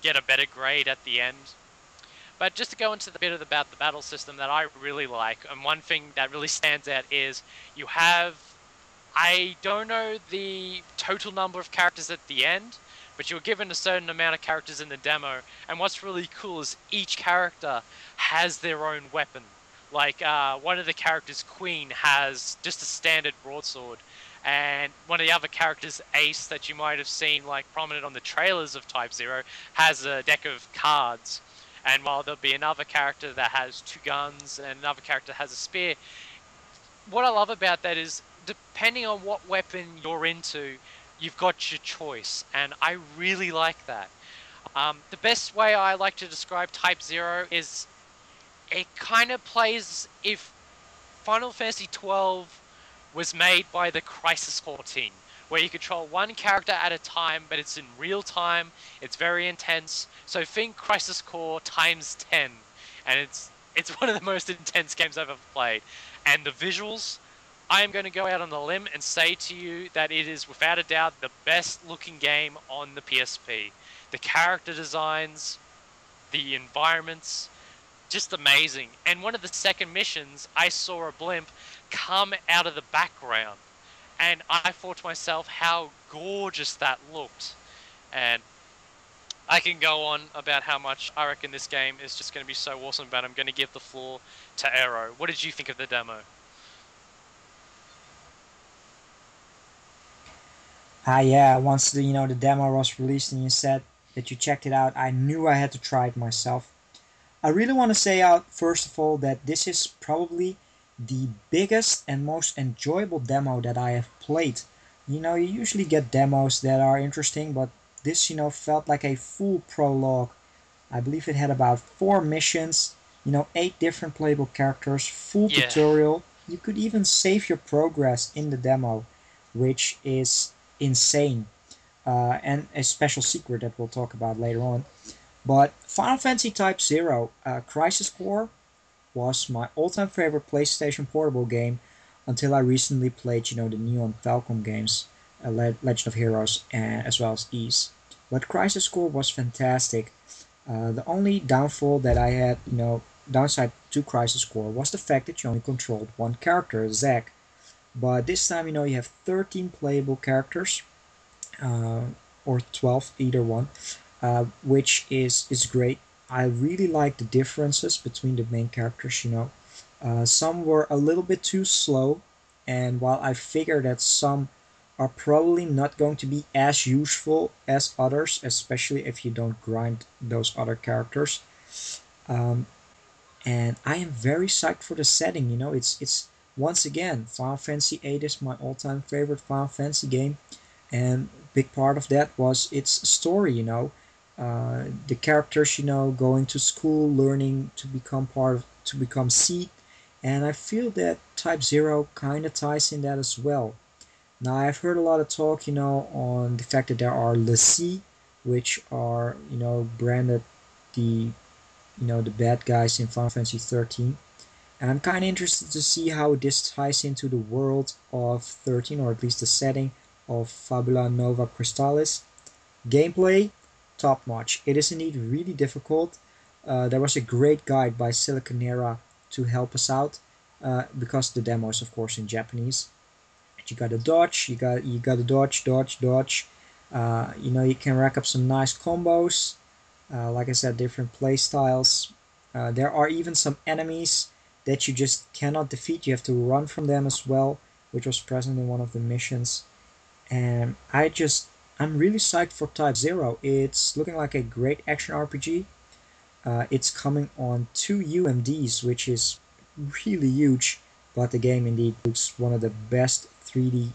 get a better grade at the end. But just to go into the bit about the battle system that I really like, and one thing that really stands out is you have, I don't know the total number of characters at the end, but you're given a certain amount of characters in the demo, and what's really cool is each character has their own weapon. Like, one of the characters, Queen, has just a standard broadsword, and one of the other characters, Ace, that you might have seen like prominent on the trailers of Type 0, has a deck of cards. And while there'll be another character that has 2 guns, and another character has a spear, what I love about that is, depending on what weapon you're into, you've got your choice, and I really like that. The best way I like to describe Type 0 is it kind of plays if Final Fantasy 12 was made by the Crisis Core team, where you control one character at a time, but it's in real time, it's very intense, so think Crisis Core times 10, and it's one of the most intense games I've ever played. And the visuals, I am going to go out on the limb and say to you that it is without a doubt the best looking game on the PSP. The character designs, the environments, just amazing. And one of the second missions, I saw a blimp come out of the background, and I thought to myself how gorgeous that looked. And I can go on about how much I reckon this game is just going to be so awesome, but I'm going to give the floor to Aero. What did you think of the demo? Yeah, once the demo was released and you said that you checked it out, I knew I had to try it myself. I really want to say out first of all that this is probably the biggest and most enjoyable demo that I have played. You usually get demos that are interesting, but this, felt like a full prologue. I believe it had about 4 missions, 8 different playable characters, full Yeah, tutorial. You could even save your progress in the demo, which is insane. And a special secret that we'll talk about later on. But Final Fantasy Type Zero Crisis Core was my all-time favorite PlayStation Portable game until I recently played, the Neon Falcon games, Legend of Heroes, and as well as Ys. But Crisis Core was fantastic. The only downfall that I had, downside to Crisis Core was the fact that you only controlled one character, Zack. But this time, you have 13 playable characters, uh, or 12, either one, which is great. I really like the differences between the main characters. Some were a little bit too slow, and while I figure that some are probably not going to be as useful as others, especially if you don't grind those other characters. Um, and I am very psyched for the setting. It's once again Final Fantasy VIII is my all-time favorite Final Fantasy game, and big part of that was its story. The characters, going to school, learning to become to become Seed, and I feel that Type Zero kind of ties in that as well. Now I've heard a lot of talk, on the fact that there are Lassie, which are, branded the, the bad guys in Final Fantasy 13. And I'm kind of interested to see how this ties into the world of 13, or at least the setting of Fabula Nova Crystallis. Gameplay, top notch. It is indeed really difficult. There was a great guide by Siliconera to help us out, because the demo is of course in Japanese. You got to dodge, you got to dodge. You can rack up some nice combos. Like I said, different play styles. There are even some enemies that you just cannot defeat. You have to run from them as well, which was present in one of the missions. And I'm really psyched for Type Zero. It's looking like a great action RPG. It's coming on 2 UMDs, which is really huge, but the game indeed looks one of the best 3D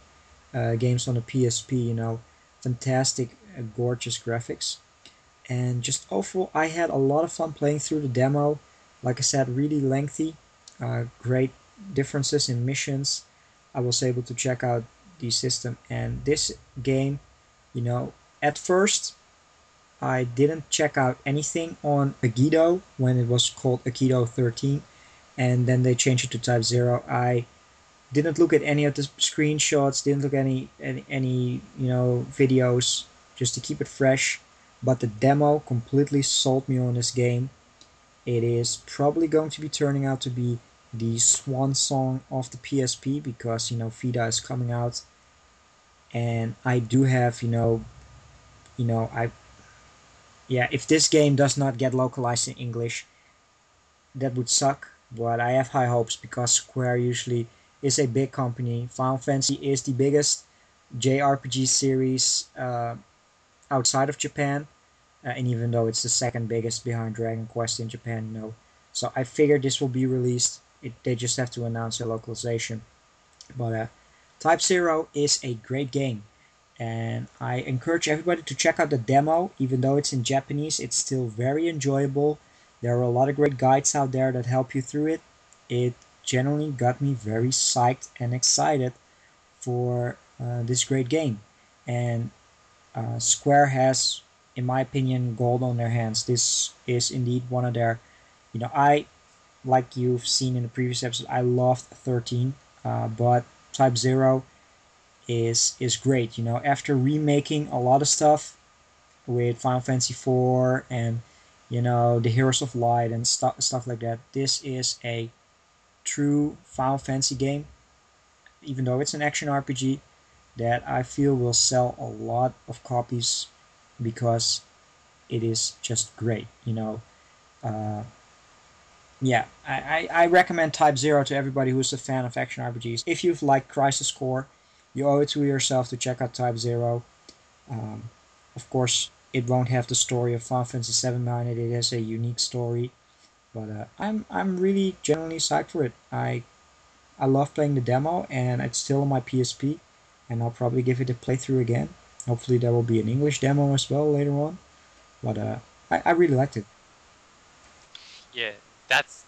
games on the PSP. Fantastic, gorgeous graphics, and just overall, I had a lot of fun playing through the demo. Like I said, really lengthy, great differences in missions. I was able to check out the system, and this game, at first I didn't check out anything on Agido when it was called Agido 13, and then they changed it to Type Zero. I didn't look at any of the screenshots, didn't look at any videos, just to keep it fresh. But the demo completely sold me on this game. It is probably going to be turning out to be the swan song of the PSP, because Vita is coming out, and I do have I yeah, if this game does not get localized in English, that would suck. But I have high hopes because Square usually is a big company. Final Fantasy is the biggest JRPG series outside of Japan, and even though it's the second biggest behind Dragon Quest in Japan, So I figured this will be released. They just have to announce a localization. But Type Zero is a great game, and I encourage everybody to check out the demo. Even though it's in Japanese, it's still very enjoyable. There are a lot of great guides out there that help you through it. It generally got me very psyched and excited for this great game. And Square has, in my opinion, gold on their hands. This is indeed one of their, like you've seen in the previous episode, I loved 13, but Type Zero is great. After remaking a lot of stuff with Final Fantasy 4 and you know, the Heroes of Light and stuff like that. This is a true Final Fantasy game, even though it's an action RPG, that I feel will sell a lot of copies because it is just great. You know, uh, yeah, I recommend Type Zero to everybody who's a fan of action RPGs. If you've liked Crisis Core, you owe it to yourself to check out Type Zero. Um, of course, it won't have the story of Final Fantasy VII behind it. It has a unique story, but I'm really genuinely psyched for it. I love playing the demo, and it's still on my PSP, and I'll probably give it a playthrough again. Hopefully, there will be an English demo as well later on. But I really liked it. Yeah, that's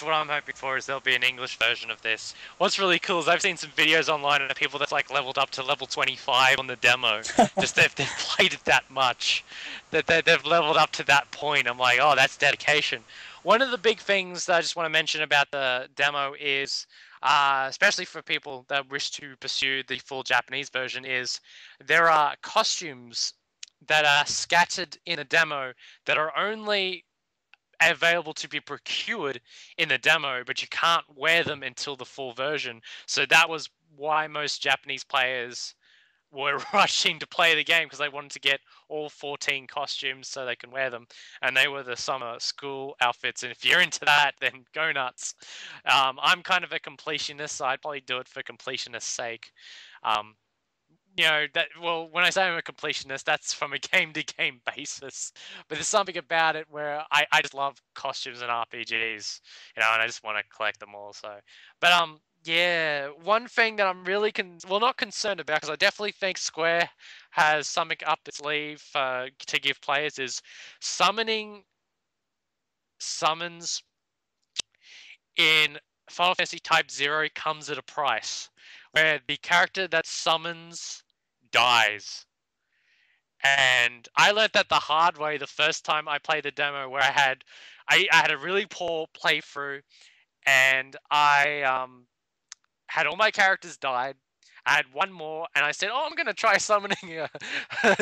what I'm hoping for, is there'll be an English version of this. What's really cool is I've seen some videos online of people that's like leveled up to level 25 on the demo. Just they've played it that much, that they've leveled up to that point. I'm like, oh, that's dedication. One of the big things that I just want to mention about the demo is, especially for people that wish to pursue the full Japanese version, is there are costumes that are scattered in a demo that are only available to be procured in the demo, but you can't wear them until the full version. So that was why most Japanese players were rushing to play the game, because they wanted to get all 14 costumes so they can wear them. And they were the summer school outfits. And if you're into that, then go nuts. I'm kind of a completionist, so I'd probably do it for completionist's sake. Um, that, well, when I say I'm a completionist, that's from a game to game basis. But there's something about it where I just love costumes and RPGs, and I just want to collect them all. So, but yeah, one thing that I'm really not concerned about, because I definitely think Square has something up its sleeve to give players, is summoning summons in Final Fantasy Type 0 comes at a price, where the character that summons dies. And I learned that the hard way the first time I played the demo, where I had a really poor playthrough, and I had all my characters died. I had one more, and I said, "Oh, I'm gonna try summoning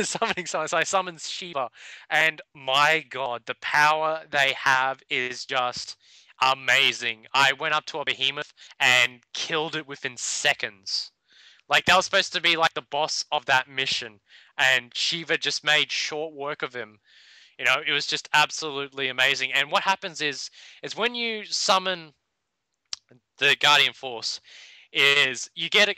summoning someone." So I summoned Shiva, and my God, the power they have is just amazing. I went up to a behemoth and killed it within seconds. Like, that was supposed to be like the boss of that mission, and Shiva just made short work of him. It was just absolutely amazing. And what happens is when you summon the Guardian Force, is you get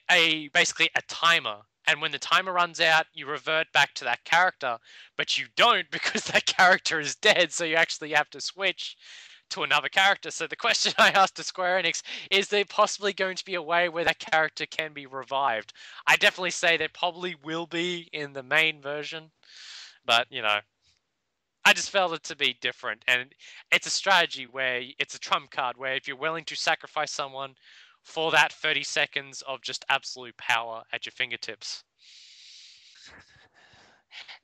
basically a timer, and when the timer runs out, you revert back to that character, but you don't, because that character is dead, so you actually have to switch to another character. So the question I asked to Square Enix is, there possibly going to be a way where that character can be revived? I definitely say there probably will be in the main version, but I just felt it to be different. And it's a strategy where it's a trump card, where if you're willing to sacrifice someone for that 30 seconds of just absolute power at your fingertips.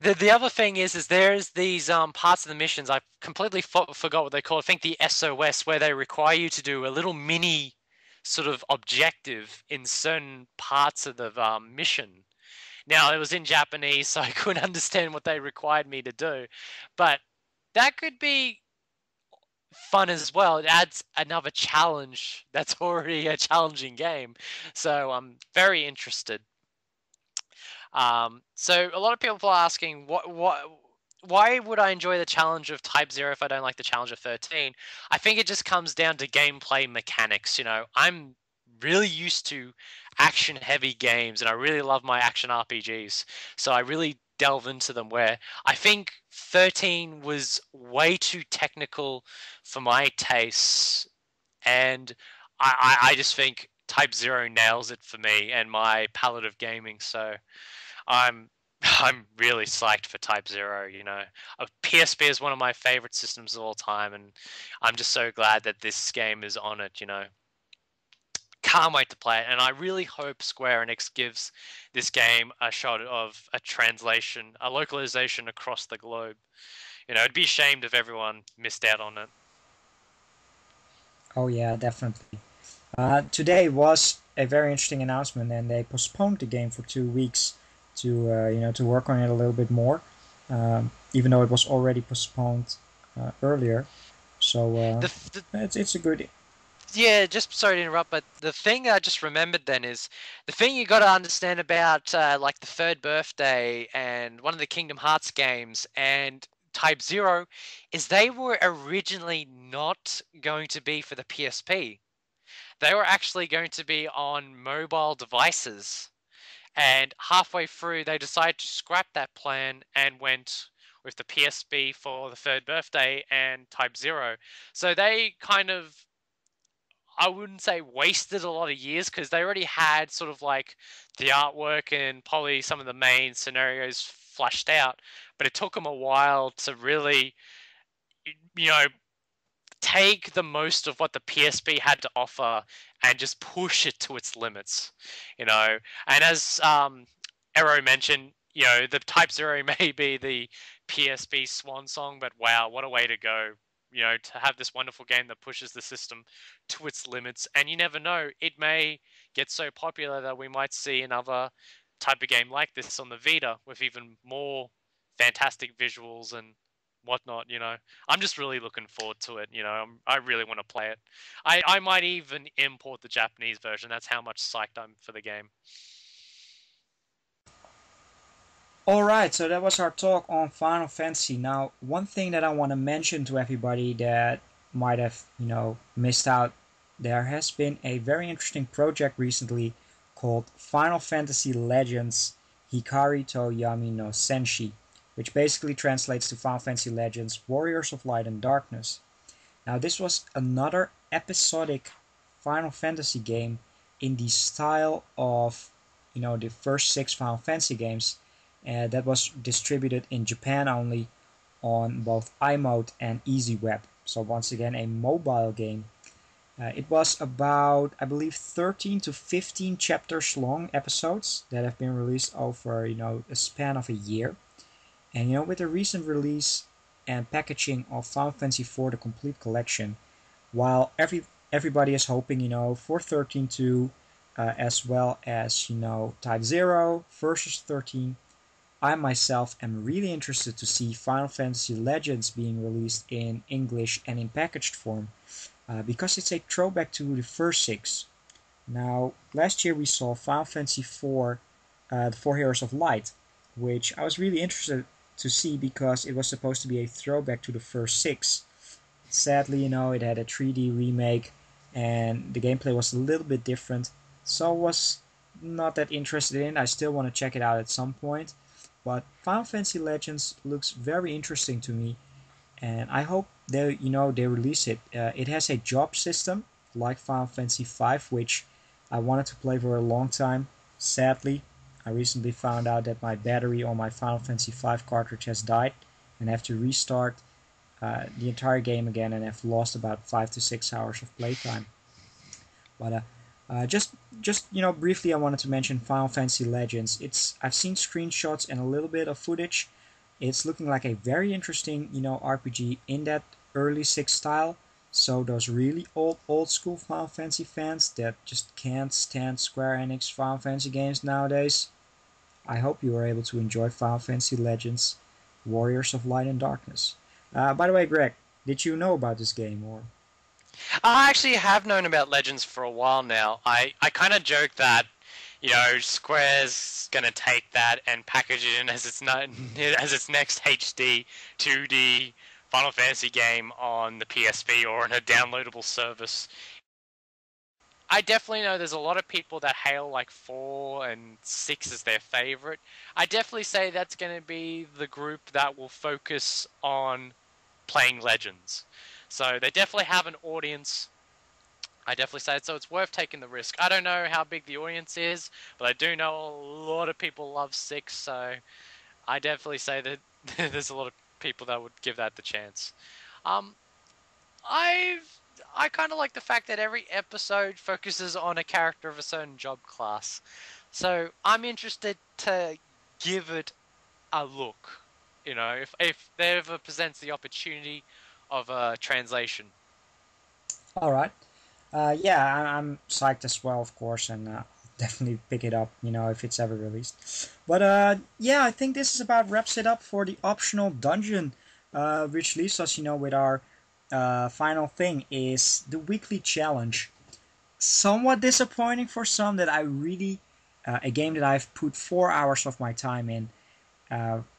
The other thing is there's these parts of the missions, I completely forgot what they call it. I think the SOS, where they require you to do a little mini sort of objective in certain parts of the mission. Now, it was in Japanese, so I couldn't understand what they required me to do, but that could be fun as well. It adds another challenge that's already a challenging game, so I'm very interested. So a lot of people are asking, why would I enjoy the challenge of Type 0 if I don't like the challenge of 13? I think it just comes down to gameplay mechanics. I'm really used to action-heavy games, and I really love my action RPGs. So I really delve into them, where I think 13 was way too technical for my tastes, and I just think Type 0 nails it for me and my palette of gaming. So I'm I'm really psyched for Type 0. PSP is one of my favorite systems of all time, and I'm just so glad that this game is on it. Can't wait to play it, and I really hope Square Enix gives this game a shot of a translation, a localization across the globe. It'd be ashamed if everyone missed out on it. Oh yeah, definitely. Today was a very interesting announcement, and they postponed the game for 2 weeks to to work on it a little bit more. Even though it was already postponed earlier. So The it's a good. Yeah, just sorry to interrupt, but the thing I just remembered then is the thing you got to understand about like the third birthday and one of the Kingdom Hearts games and Type Zero is they were originally not going to be for the PSP. They were actually going to be on mobile devices. And halfway through, they decided to scrap that plan and went with the PSP for the third birthday and Type Zero. So they kind of, I wouldn't say wasted a lot of years because they already had sort of like the artwork and probably some of the main scenarios flushed out, but it took them a while to really, you know, take the most of what the PSP had to offer and just push it to its limits, you know. And as Ero mentioned, you know, the Type Zero may be the PSP swan song, but wow, what a way to go! You know, to have this wonderful game that pushes the system to its limits, and you never know, it may get so popular that we might see another type of game like this on the Vita with even more fantastic visuals and whatnot. You know, I'm just really looking forward to it. You know, I really want to play it. I might even import the Japanese version. That's how much psyched I'm for the game. Alright, so that was our talk on Final Fantasy. Now, one thing that I want to mention to everybody that might have, missed out, there has been a very interesting project recently called Final Fantasy Legends Hikari to Yami no Senshi, which basically translates to Final Fantasy Legends Warriors of Light and Darkness. Now, this was another episodic Final Fantasy game in the style of, the first six Final Fantasy games that was distributed in Japan only on both iMode and EasyWeb. So once again, a mobile game. It was about, I believe, 13 to 15 chapters long episodes that have been released over, a span of a year. And with the recent release and packaging of Final Fantasy IV: The Complete Collection, while everybody is hoping, for 13.2, as well as Type 0 versus 13, I myself am really interested to see Final Fantasy Legends being released in English and in packaged form, because it's a throwback to the first six. Now, last year we saw Final Fantasy IV, The Four Heroes of Light, which I was really interested to see because it was supposed to be a throwback to the first six. Sadly, it had a 3D remake and the gameplay was a little bit different, so I was not that interested in it. I still want to check it out at some point. But Final Fantasy Legends looks very interesting to me, and I hope they release it. It has a job system like Final Fantasy V, which I wanted to play for a long time. Sadly, I recently found out that my battery on my Final Fantasy V cartridge has died, and I have to restart the entire game again, and have lost about 5 to 6 hours of playtime. But just briefly, I wanted to mention Final Fantasy Legends. I've seen screenshots and a little bit of footage. It's looking like a very interesting RPG in that early six style. So those really old school Final Fantasy fans that just can't stand Square Enix Final Fantasy games nowadays, I hope you are able to enjoy Final Fantasy Legends Warriors of Light and Darkness. By the way, Greg, did you know about this game or? I actually have known about Legends for a while now. I kind of joke that, you know, Square's gonna take that and package it in as as its next HD 2D Final Fantasy game on the PSP or on a downloadable service. I definitely know there's a lot of people that hail like 4 and 6 as their favorite. I definitely say that's going to be the group that will focus on playing Legends. So they definitely have an audience. I definitely say it, so it's worth taking the risk. I don't know how big the audience is, but I do know a lot of people love 6, so I definitely say that there's a lot of people that would give that the chance. Um, I kind of like the fact that every episode focuses on a character of a certain job class. So I'm interested to give it a look. You know, if there ever presents the opportunity of a translation. All right. Yeah, I'm psyched as well, of course, and definitely pick it up, if it's ever released. But yeah, I think this is about wraps it up for the optional dungeon. which leaves us, with our final thing is the weekly challenge. Somewhat disappointing for some that I really, a game that I've put 4 hours of my time in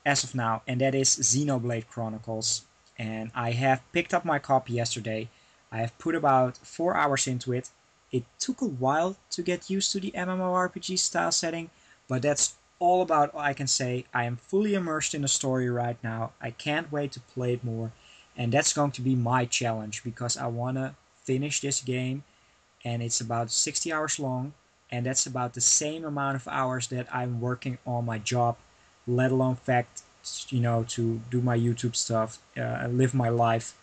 as of now, and that is Xenoblade Chronicles. And I have picked up my copy yesterday. I have put about 4 hours into it. It took a while to get used to the MMORPG style setting, but that's all about all I can say. I am fully immersed in the story right now. I can't wait to play it more, and that's going to be my challenge because I want to finish this game, and it's about 60 hours long, and that's about the same amount of hours that I'm working on my job, let alone fact, to do my YouTube stuff, live my life.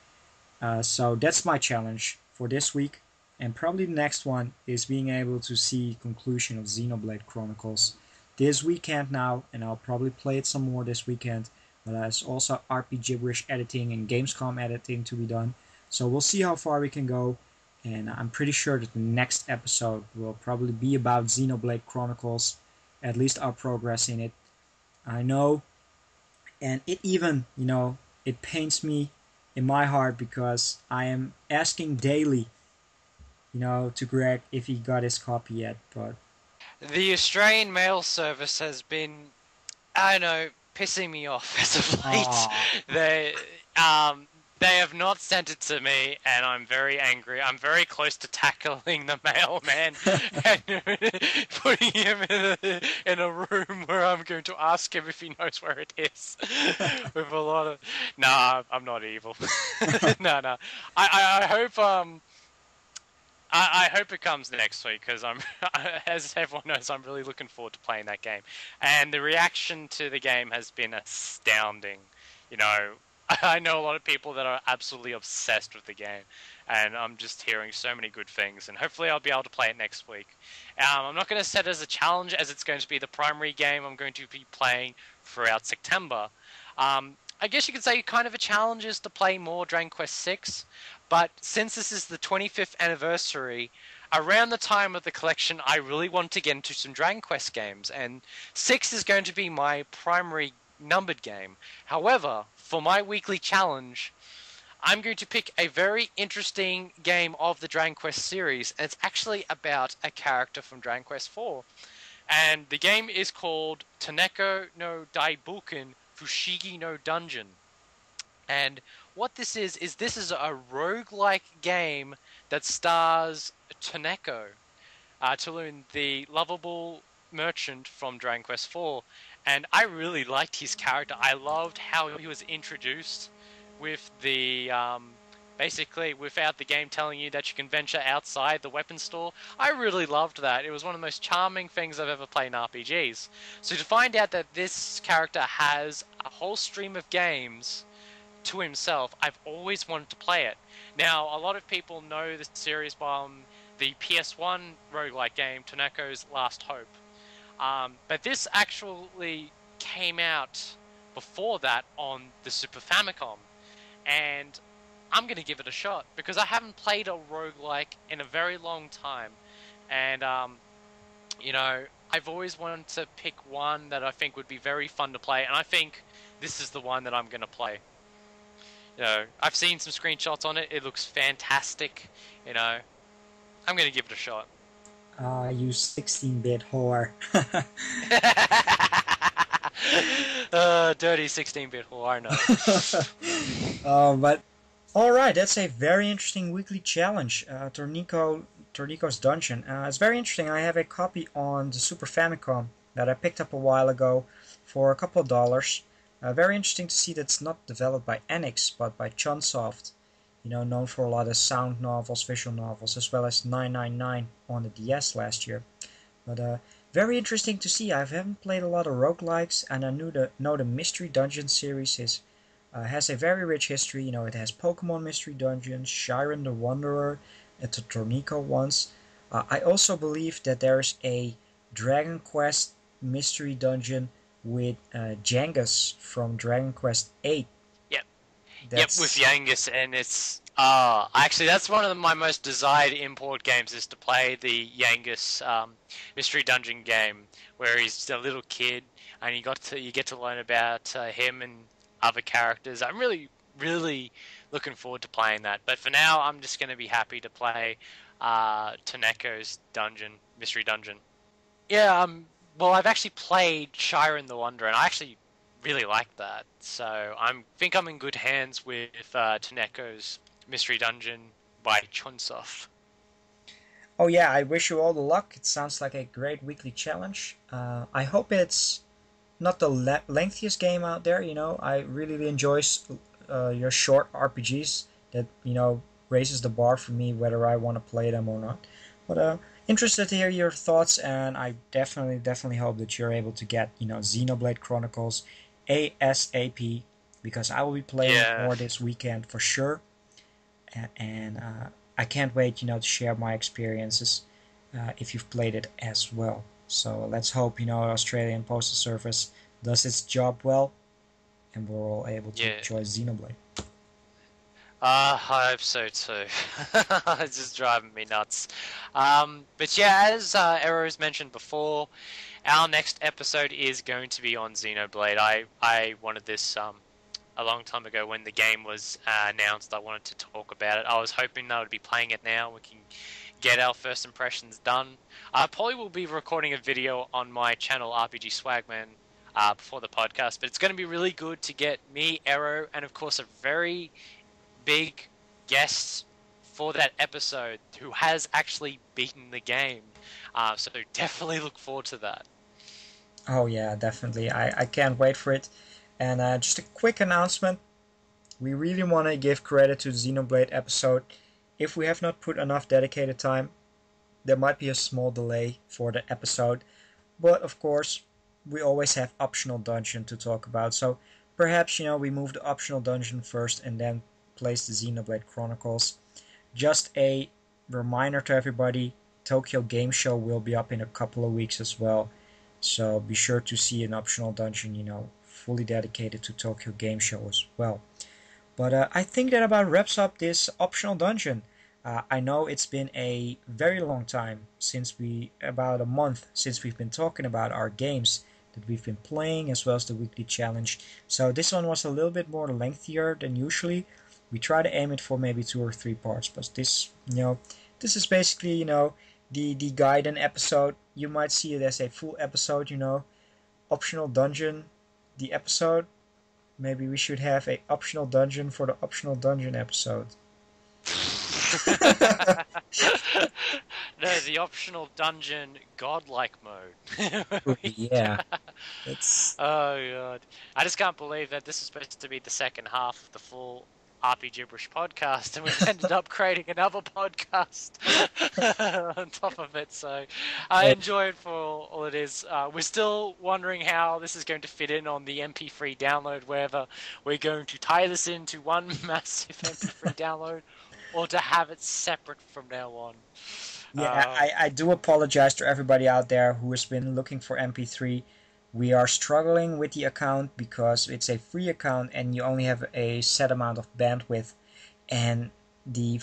So that's my challenge for this week, and probably the next one is being able to see conclusion of Xenoblade Chronicles this weekend now, and I'll probably play it some more this weekend. But there's also Rpgibberish editing and Gamescom editing to be done, so we'll see how far we can go. And I'm pretty sure that the next episode will probably be about Xenoblade Chronicles, at least our progress in it. I know, and it even, it pains me in my heart because I am asking daily, to Greg if he got his copy yet, but The Australian mail service has been, I don't know, pissing me off as of late. They have not sent it to me, and I'm very angry. I'm very close to tackling the mailman and putting him in a room where I'm going to ask him if he knows where it is. With a lot of, nah, I'm not evil. No. I hope I hope it comes next week because as everyone knows, I'm really looking forward to playing that game, and the reaction to the game has been astounding. I know a lot of people that are absolutely obsessed with the game, and I'm just hearing so many good things, and hopefully I'll be able to play it next week. I'm not going to set it as a challenge, as it's going to be the primary game I'm going to be playing throughout September. I guess you could say kind of a challenge is to play more Dragon Quest VI, but since this is the 25th anniversary, around the time of the collection, I really want to get into some Dragon Quest games, and 6 is going to be my primary numbered game. However, for my weekly challenge, I'm going to pick a very interesting game of the Dragon Quest series, and it's actually about a character from Dragon Quest IV. And the game is called Taneko no Daibuken Fushigi no Dungeon. And what this is a roguelike game that stars Taneko, Tulun, the lovable merchant from Dragon Quest IV. And I really liked his character. I loved how he was introduced with the, basically without the game telling you that you can venture outside the weapon store. I really loved that. It was one of the most charming things I've ever played in RPGs. So to find out that this character has a whole stream of games to himself, I've always wanted to play it. Now, a lot of people know the series by the PS1 roguelike game, Taneko's Last Hope. But this actually came out before that on the Super Famicom, and I'm going to give it a shot because I haven't played a roguelike in a very long time, and I've always wanted to pick one that I think would be very fun to play, and I think this is the one that I'm going to play. I've seen some screenshots on it. It looks fantastic. I'm going to give it a shot. You 16-bit whore. Dirty 16-bit whore, no. But alright, that's a very interesting weekly challenge. Tornico's Dungeon. It's very interesting. I have a copy on the Super Famicom that I picked up a while ago for a couple of dollars. Very interesting to see that's not developed by Enix, but by Chunsoft. Known for a lot of sound novels, visual novels, as well as 999 on the DS last year. But very interesting to see. I haven't played a lot of roguelikes, and I know the Mystery Dungeon series has a very rich history. It has Pokemon Mystery Dungeons, Shiren the Wanderer, and the Tornico ones. I also believe that there's a Dragon Quest Mystery Dungeon with Jangus from Dragon Quest VIII. Yep, with Yangus, and it's actually that's one of my most desired import games is to play the Yangus Mystery Dungeon game where he's a little kid and you get to learn about him and other characters. I'm really really looking forward to playing that. But for now, I'm just going to be happy to play Taneko's Mystery Dungeon. Yeah, well, I've actually played Shiren the Wanderer, and I actually really like that. So I think I'm in good hands with Taneko's Mystery Dungeon by Chunsoft. Oh yeah, I wish you all the luck. It sounds like a great weekly challenge. I hope it's not the lengthiest game out there. I really enjoy your short RPGs that raises the bar for me whether I want to play them or not. But interested to hear your thoughts, and I definitely hope that you're able to get Xenoblade Chronicles ASAP, because I will be playing more this weekend for sure, and I can't wait to share my experiences if you've played it as well. So let's hope Australian Postal Service does its job well, and we're all able to enjoy Xenoblade. I hope so too. It's just driving me nuts. But yeah, as Ero's mentioned before, our next episode is going to be on Xenoblade. I wanted this a long time ago when the game was announced. I wanted to talk about it. I was hoping that I would be playing it now. We can get our first impressions done. I probably will be recording a video on my channel, RPG Swagman, before the podcast. But it's going to be really good to get me, Ero, and of course a very big guest for that episode who has actually beaten the game. So definitely look forward to that. Oh yeah, definitely. I can't wait for it. And just a quick announcement. We really want to give credit to the Xenoblade episode. If we have not put enough dedicated time, there might be a small delay for the episode. But of course, we always have optional dungeon to talk about. So perhaps, we move the optional dungeon first and then place the Xenoblade Chronicles. Just a reminder to everybody, Tokyo Game Show will be up in a couple of weeks as well. So be sure to see an optional dungeon, fully dedicated to Tokyo Game Show as well. But I think that about wraps up this optional dungeon. I know it's been a very long time, about a month since we've been talking about our games that we've been playing, as well as the weekly challenge. So this one was a little bit more lengthier than usually. We try to aim it for maybe 2 or 3 parts, but this is basically, the guide and episode. You might see it as a full episode, optional dungeon, the episode. Maybe we should have a optional dungeon for the optional dungeon episode. No, the optional dungeon godlike mode. Yeah. It's... Oh god. I just can't believe that this is supposed to be the second half of the full Rpgibberish podcast, and we've ended up creating another podcast on top of it. So I enjoy it for all it is. We're still wondering how this is going to fit in on the MP3 download, whether we're going to tie this into one massive MP3 download or to have it separate from now on. Yeah, I do apologize to everybody out there who has been looking for MP3. We are struggling with the account because it's a free account and you only have a set amount of bandwidth, and the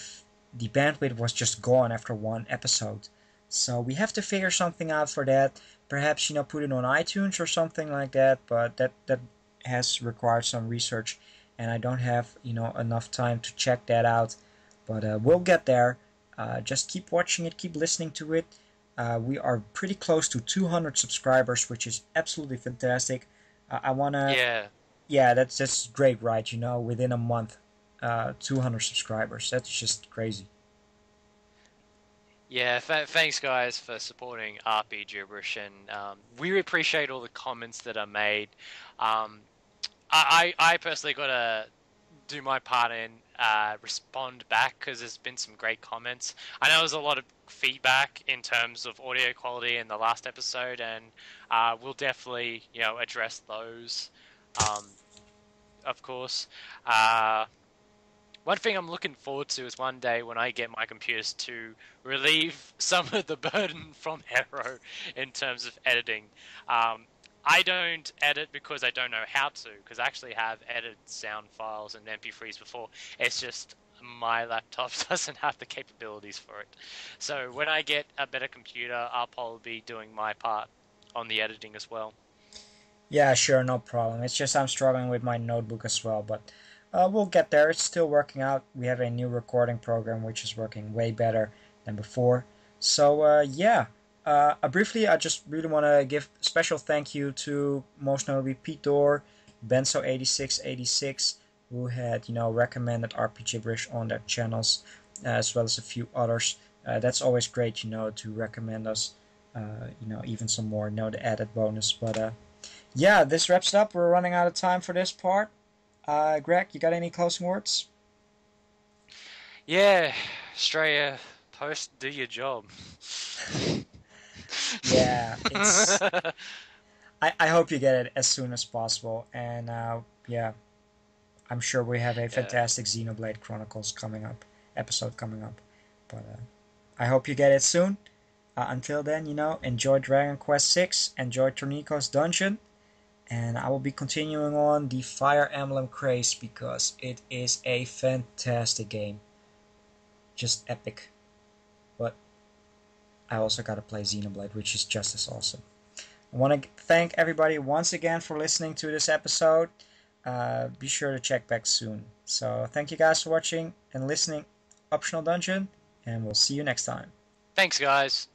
bandwidth was just gone after one episode. So we have to figure something out for that. Perhaps put it on iTunes or something like that, but that has required some research, and I don't have enough time to check that out. But we'll get there. Just keep watching it, keep listening to it. We are pretty close to 200 subscribers, which is absolutely fantastic. I wanna... Yeah, that's great, right? Within a month, 200 subscribers. That's just crazy. Yeah, thanks guys for supporting Rpgibberish, and we appreciate all the comments that are made. I personally gotta do my part and respond back, because there's been some great comments. I know there's a lot of feedback in terms of audio quality in the last episode, and we'll definitely address those, of course. One thing I'm looking forward to is one day when I get my computers to relieve some of the burden from Hero in terms of editing. I don't edit because I don't know how to, because I actually have edited sound files and MP3s before. It's just my laptop doesn't have the capabilities for it. So when I get a better computer, I'll probably be doing my part on the editing as well. Yeah, sure, no problem. It's just I'm struggling with my notebook as well, but We'll get there. It's still working out. We have a new recording program which is working way better than before. So yeah, briefly, I just really want to give a special thank you to most notably Pete Dorr, Benzo8686, who had recommended Rpgibberish on their channels, as well as a few others. That's always great, to recommend us. Even some more, the added bonus. But yeah, this wraps it up. We're running out of time for this part. Greg, you got any closing words? Yeah, Australia Post, do your job. Yeah, it's. I hope you get it as soon as possible, and yeah, I'm sure we have a Yeah. fantastic Xenoblade Chronicles episode coming up. But I hope you get it soon. Until then, enjoy Dragon Quest VI, enjoy Tornico's Dungeon, and I will be continuing on the Fire Emblem craze because it is a fantastic game. Just epic. But I also gotta play Xenoblade, which is just as awesome. I want to thank everybody once again for listening to this episode. Be sure to check back soon. So thank you guys for watching and listening Optional Dungeon, and we'll see you next time. Thanks, guys.